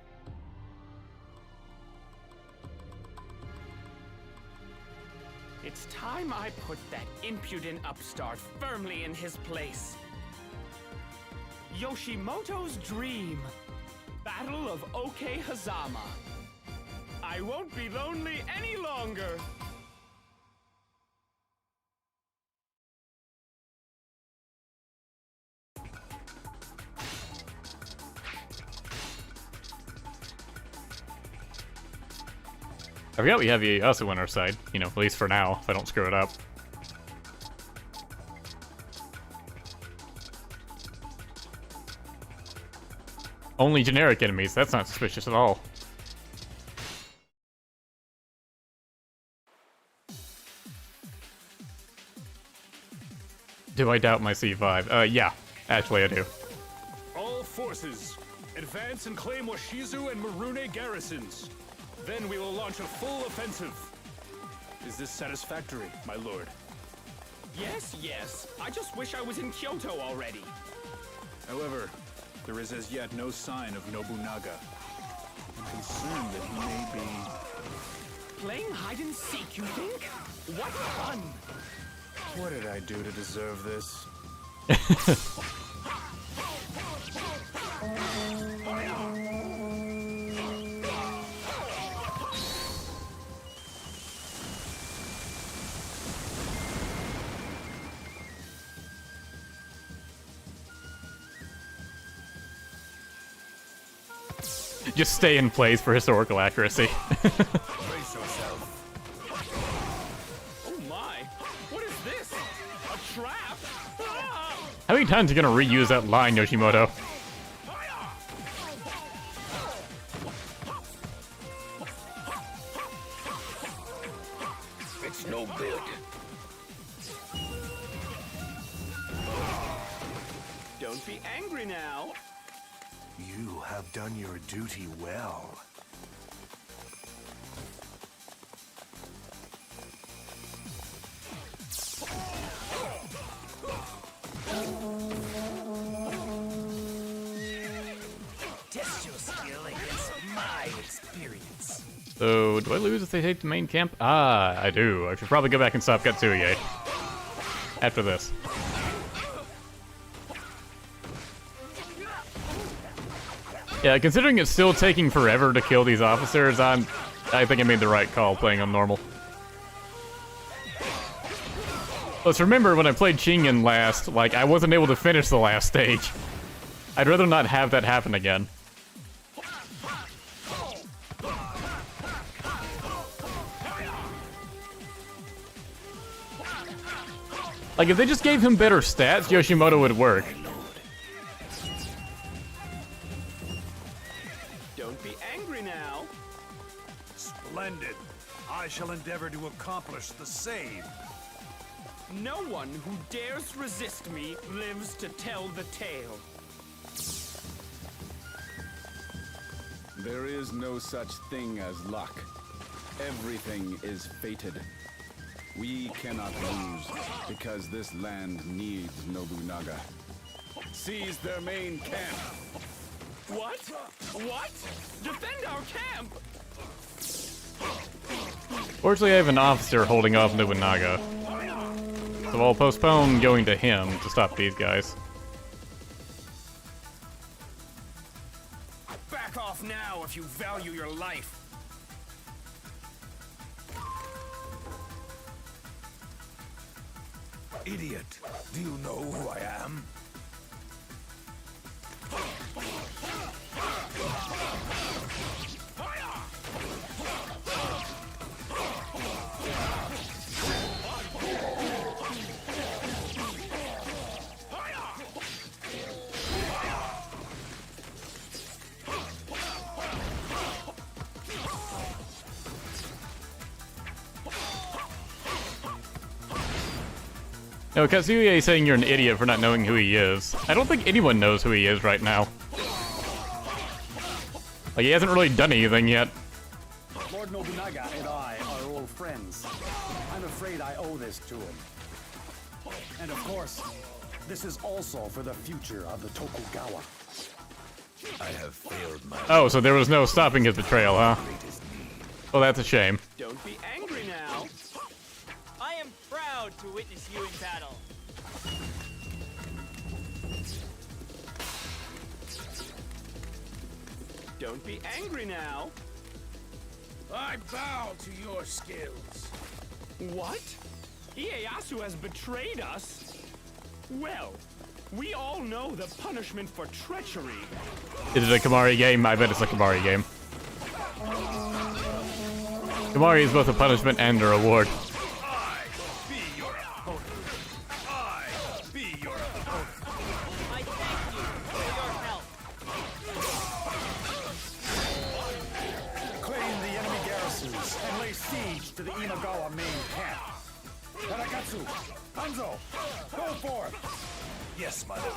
S2: It's time I put that impudent upstart firmly in his place. Yoshimoto's dream. Battle of Oke Hazama. I won't be lonely any longer.
S1: I forgot we have Ieyasu on our side, you know, at least for now, if I don't screw it up. Only generic enemies, that's not suspicious at all. Do I doubt my C5? Yeah, actually I do.
S6: All forces, advance and claim Washizu and Marune garrisons. Then we will launch a full offensive. Is this satisfactory, my lord?
S2: Yes, yes. I just wish I was in Kyoto already.
S6: However, there is as yet no sign of Nobunaga. I'm concerned that he may be...
S2: Playing hide and seek, you think? What fun!
S6: What did I do to deserve this?
S1: Just stay in place for historical accuracy.
S2: Brace yourself. Oh my! What is this? A trap? Ah!
S1: How many times are you gonna reuse that line, Yoshimoto?
S19: It's no good.
S2: Don't be angry now.
S4: You have done your duty well.
S19: Test your skill against my experience.
S1: So, do I lose if they take the main camp? Ah, I do. I should probably go back and stop Katsuye. After this. Yeah, considering it's still taking forever to kill these officers, I think I made the right call playing on normal. Let's remember when I played Shingen last, like, I wasn't able to finish the last stage. I'd rather not have that happen again. Like, if they just gave him better stats, Yoshimoto would work.
S2: Don't be angry now.
S13: Splendid. I shall endeavor to accomplish the same.
S2: No one who dares resist me lives to tell the tale.
S12: There is no such thing as luck. Everything is fated. We cannot lose, because this land needs Nobunaga. Seize their main camp!
S2: What? What? Defend our camp!
S1: Fortunately, I have an officer holding off Nobunaga. So I'll postpone going to him to stop these guys.
S2: Back off now if you value your life.
S16: Idiot, do you know who I am?
S1: No, Kazuya is saying you're an idiot for not knowing who he is. I don't think anyone knows who he is right now. Like, he hasn't really done anything yet.
S7: Lord Nobunaga and I are old friends. I'm afraid I owe this to him. And of course, this is also for the future of the Tokugawa.
S16: I have failed my...
S1: Oh, so there was no stopping his betrayal, huh? Well, that's a shame.
S2: Don't be angry now.
S11: I am proud to witness you in battle.
S2: Don't be angry now.
S4: I bow to your skills.
S2: What? Ieyasu has betrayed us? Well, we all know the punishment for treachery.
S1: Is it a Kemari game? I bet it's a Kemari game. Kemari is both a punishment and a reward.
S7: To the Imagawa main camp. Taragatsu, Hanzo, go forth!
S16: Yes, my lord.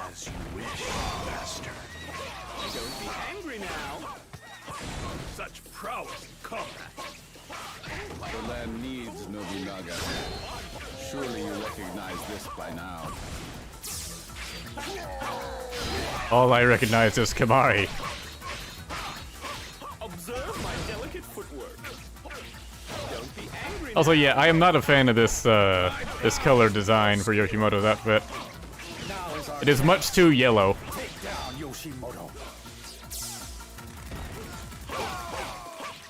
S16: As you wish, master.
S2: Don't be angry now.
S16: Such prowess in combat.
S12: The land needs Nobunaga. Surely you recognize this by now.
S1: All I recognize is Kemari.
S2: Observe my delicate footwork. Don't be angry
S1: Also,
S2: now.
S1: yeah, I am not a fan of this this color design for Yoshimoto's outfit. It is much too yellow.
S7: Take down Yoshimoto.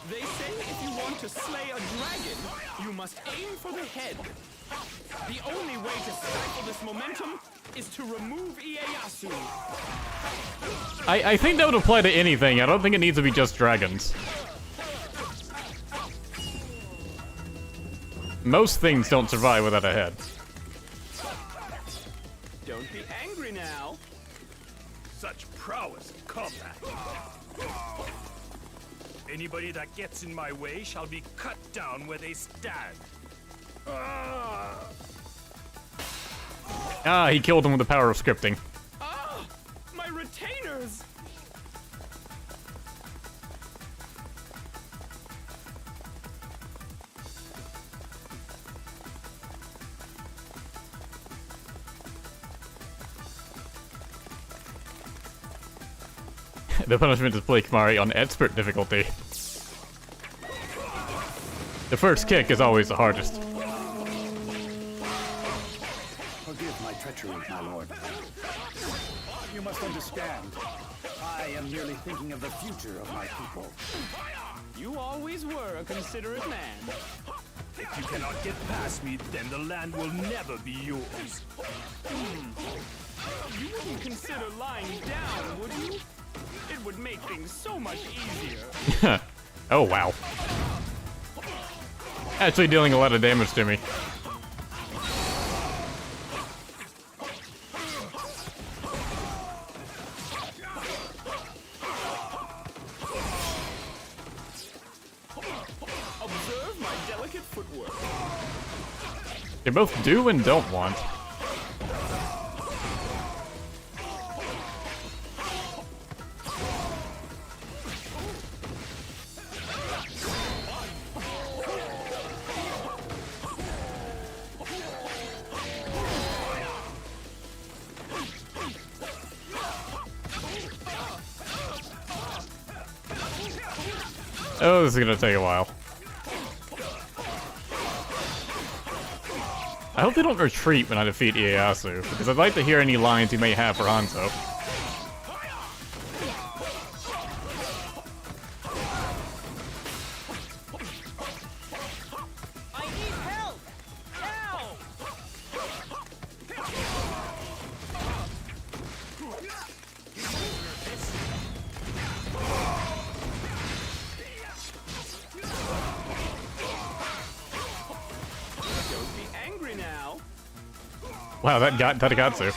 S2: They say if you want to slay a dragon, you must aim for the head. The only way to stifle this momentum is to remove Ieyasu.
S1: I think that would apply to anything. I don't think it needs to be just dragons. Most things don't survive without a head.
S2: Don't be angry now.
S16: Such prowess in combat. Anybody that gets in my way shall be cut down where they stand.
S1: Ah, he killed him with the power of scripting.
S2: Ah, my retainers.
S1: The punishment is play Kemari on expert difficulty. The first kick is always the hardest.
S7: Forgive my treachery, my lord. You must understand, I am merely thinking of the future of my people.
S2: You always were a considerate man.
S16: If you cannot get past me, then the land will never be yours.
S2: You wouldn't consider lying down, would you? It would make things so much easier.
S1: Oh, wow. Actually dealing a lot of damage to me.
S2: Observe my delicate footwork.
S1: They both do and don't want. Oh, this is gonna take a while. I hope they don't retreat when I defeat Ieyasu, because I'd like to hear any lines he may have for Hanzo.
S11: I need help! Now!
S1: Wow, that got Tadakatsu.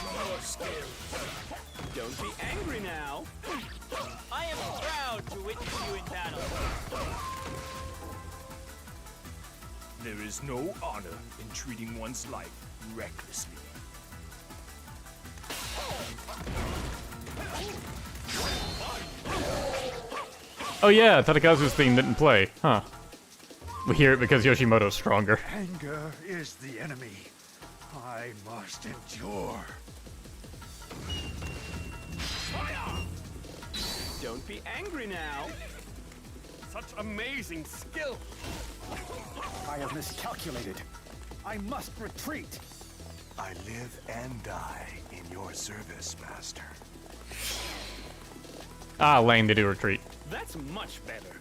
S2: Don't be angry now.
S11: I am proud to witness you in battle.
S6: There is no honor in treating one's life recklessly.
S1: Oh yeah, Tadakatsu's theme didn't play. Huh. We hear it because Yoshimoto's stronger.
S13: Anger is the enemy. I must endure.
S2: Don't be angry now.
S5: Such amazing skill.
S7: I have miscalculated. I must retreat.
S4: I live and die in your service, Master.
S1: Ah, lame, they do retreat.
S2: That's much better.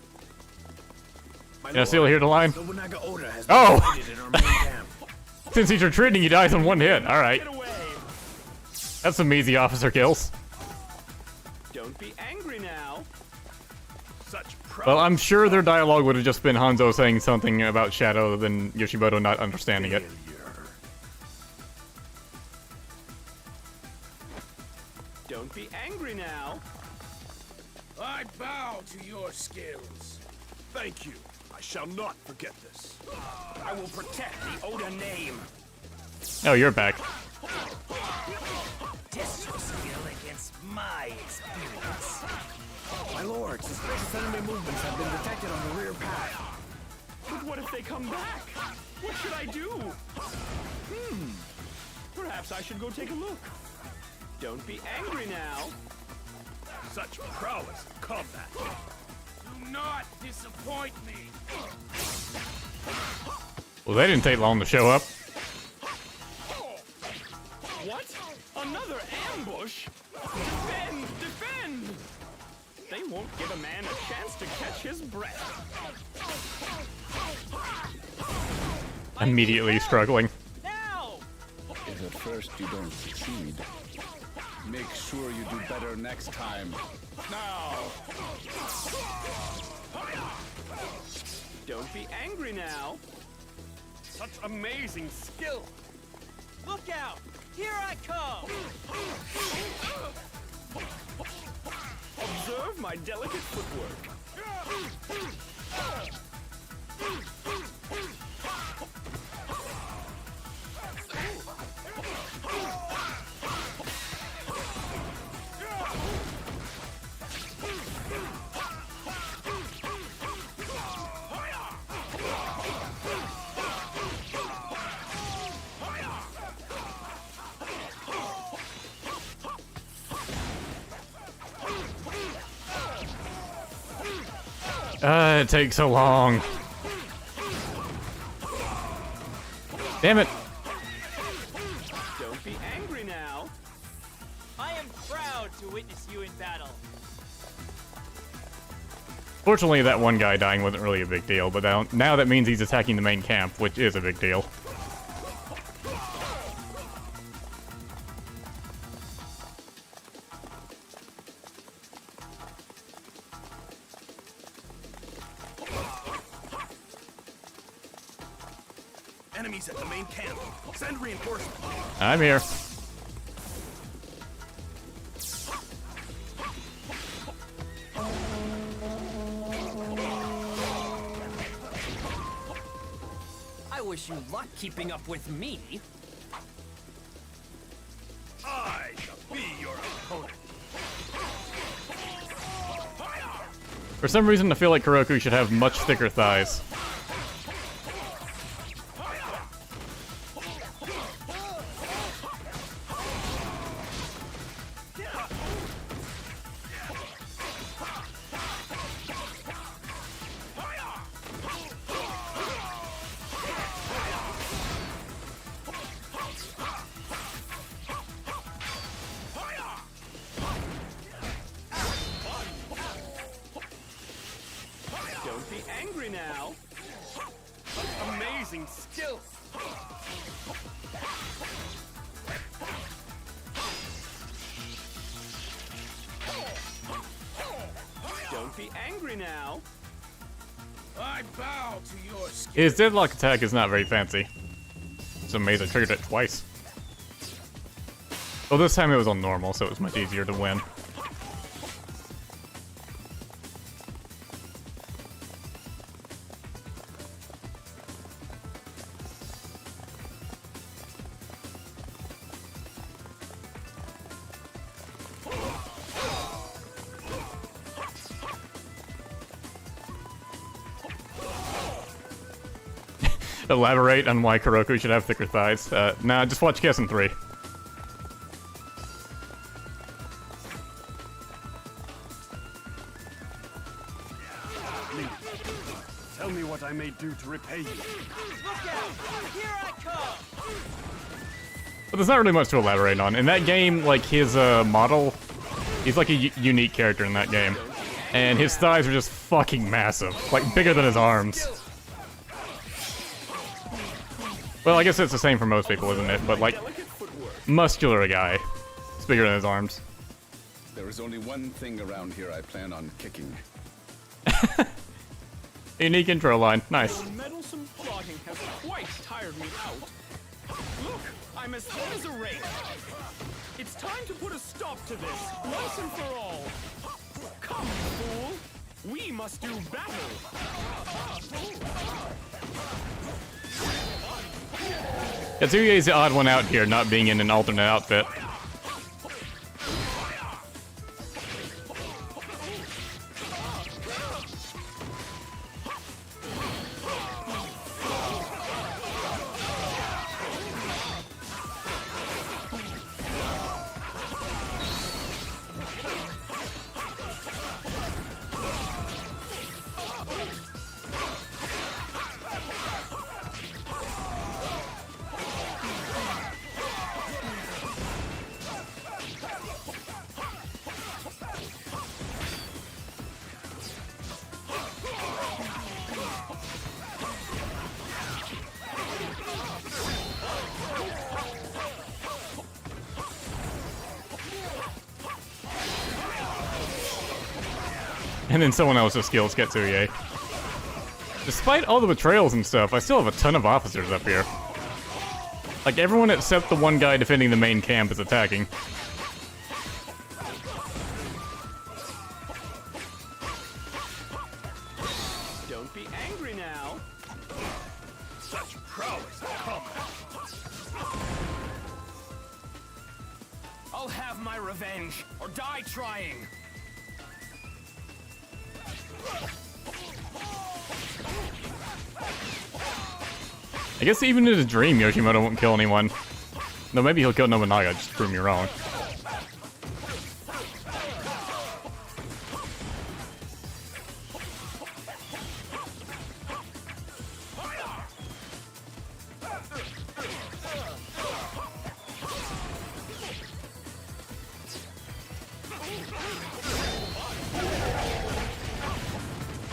S1: Can I still hear the line?
S4: Nobunaga Oda has been
S1: Oh!
S4: defeated in our main camp.
S1: Since he's retreating, he dies in one hit. Alright. That's some easy officer kills.
S2: Don't be angry now.
S6: Such
S1: Well, I'm sure their dialogue would have just been Hanzo saying something about Shadow than Yoshimoto not understanding it.
S2: Don't be angry now.
S19: I bow to your skills.
S6: Thank you. I shall not forget this.
S5: I will protect the Oda name.
S1: Oh, you're back.
S19: Test your skill against my experience.
S4: My lord, suspicious enemy movements have been detected on the rear path.
S2: But what if they come back? What should I do? Perhaps I should go take a look. Don't be angry now.
S6: Such prowess in combat.
S19: Do not disappoint me.
S1: Well, they didn't take long to show up.
S2: What? Another ambush? Defend! Defend! They won't give a man a chance to catch his breath.
S1: Immediately struggling.
S12: If at first you don't succeed, make sure you do better next time.
S2: Now! Don't be angry now.
S5: Such amazing skill.
S11: Look out! Here I come!
S2: Observe my delicate footwork.
S1: It takes so long. Damn it.
S2: Don't be angry now.
S11: I am proud to witness you in battle.
S1: Fortunately, that one guy dying wasn't really a big deal, but now that means he's attacking the main camp, which is a big deal.
S4: Enemies at the main camp. Send reinforcements.
S1: I'm here.
S5: I wish you luck keeping up with me.
S6: I shall be your opponent.
S1: For some reason, I feel like Kuroku should have much thicker thighs.
S2: Don't be angry now.
S5: Amazing skill.
S2: Don't be angry now.
S19: I bow to your skills.
S1: His deadlock attack is not very fancy. It's amazing I triggered it twice. Well, this time it was on normal, so it was much easier to win. Elaborate on why Kuroku should have thicker thighs. Nah, just watch Kessen 3.
S13: Please, tell me what I may do to repay you.
S5: Look out! Here I come!
S1: But there's not really much to elaborate on. In that game, like, his model, he's like a unique character in that game. And his thighs are just fucking massive. Like, bigger than his arms. Well, I guess it's the same for most people, isn't it? But, like, muscular guy. It's bigger than his arms.
S12: There is only one thing around here I plan on kicking.
S1: Unique intro line. Nice.
S2: Your meddlesome plotting has quite tired me out. Look, I'm as thin as a rake. It's time to put a stop to this, once and for all. Come, fool. We must do battle.
S1: Katsuya is the odd one out here, not being in an alternate outfit. And then someone else's skills gets Katsuya. Despite all the betrayals and stuff, I still have a ton of officers up here. Like, everyone except the one guy defending the main camp is attacking.
S2: Don't be angry now.
S16: Such prowess, come.
S5: I'll have my revenge, or die trying.
S1: I guess even in his dream, Yoshimoto won't kill anyone. No, maybe he'll kill Nobunaga, just to prove me wrong.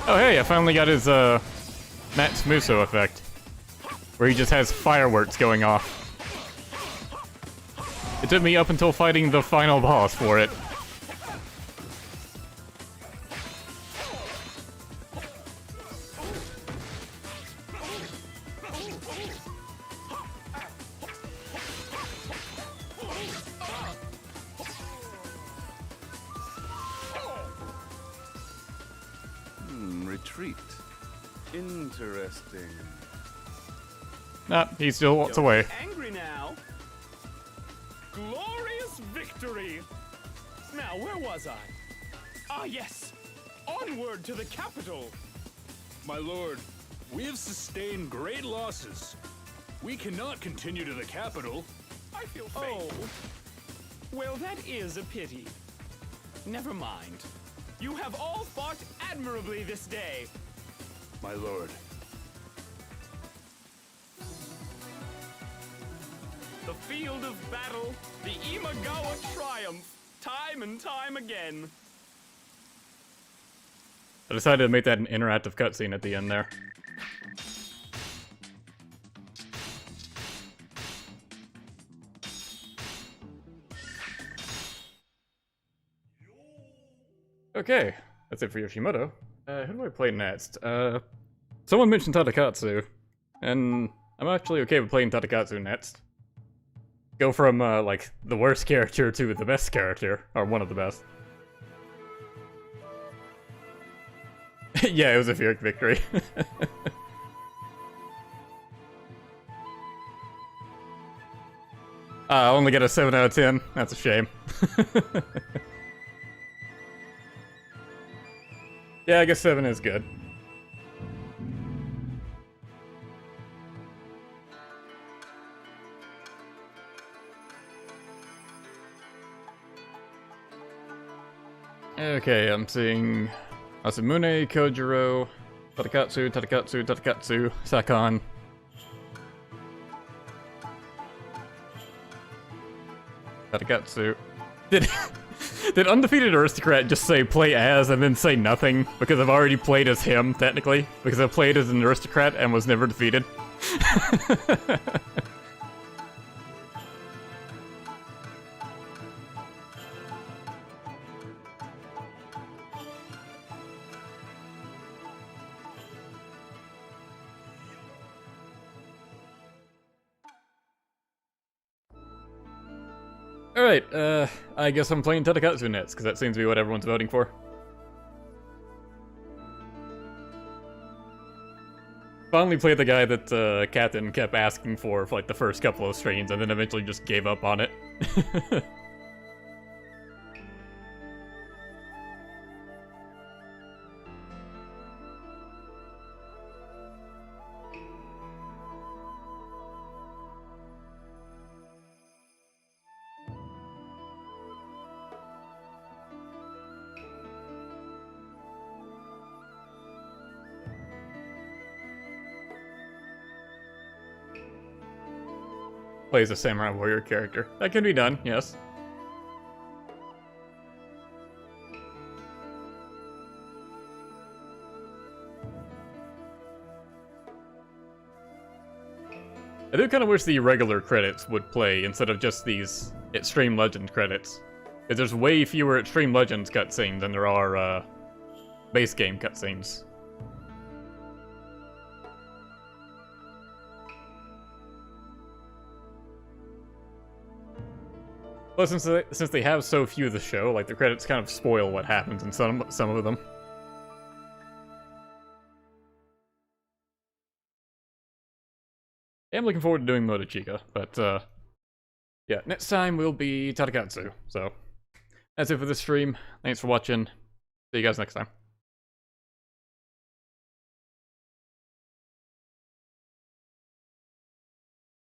S1: Oh hey, I finally got his Matsumoto effect. Where he just has fireworks going off. It took me up until fighting the final boss for it.
S12: Retreat. Interesting.
S1: Nah, he still walks away.
S2: Don't be angry now. Glorious victory! Now, where was I? Ah, yes! Onward to the capital!
S6: My lord, we have sustained great losses. We cannot continue to the capital.
S2: I feel faint. Oh. Well, that is a pity. Never mind. You have all fought admirably this day.
S6: My lord.
S2: The field of battle, the Imagawa triumph, time and time again.
S1: I decided to make that an interactive cutscene at the end there. Okay, that's it for Yoshimoto. Who do I play next? Someone mentioned Tadakatsu, and I'm actually okay with playing Tadakatsu next. go from, like, the worst character to the best character, or one of the best. Yeah, it was a Pyrrhic victory. I only get a 7 out of 10. That's a shame. Yeah, I guess 7 is good. Okay, I'm seeing Masamune, Kojiro, Tadakatsu, Tadakatsu, Tadakatsu, Sakon. Tadakatsu. Did Undefeated Aristocrat just say play as and then say nothing? Because I've already played as him, technically. Because I played as an aristocrat and was never defeated. Alright, I guess I'm playing Tadakatsu next, because that seems to be what everyone's voting for. Finally played the guy that Captain kept asking for like the first couple of streams, and then eventually just gave up on it. Plays a samurai warrior character. That can be done, yes. I do kind of wish the regular credits would play instead of just these Xtreme Legend credits. Because there's way fewer Xtreme Legends cutscenes than there are base game cutscenes. Well, since they have so few of the show, like, the credits kind of spoil what happens in some of them. Yeah, I'm looking forward to doing Motochika, but, yeah, next time will be Tadakatsu, so that's it for this stream. Thanks for watching. See you guys next time.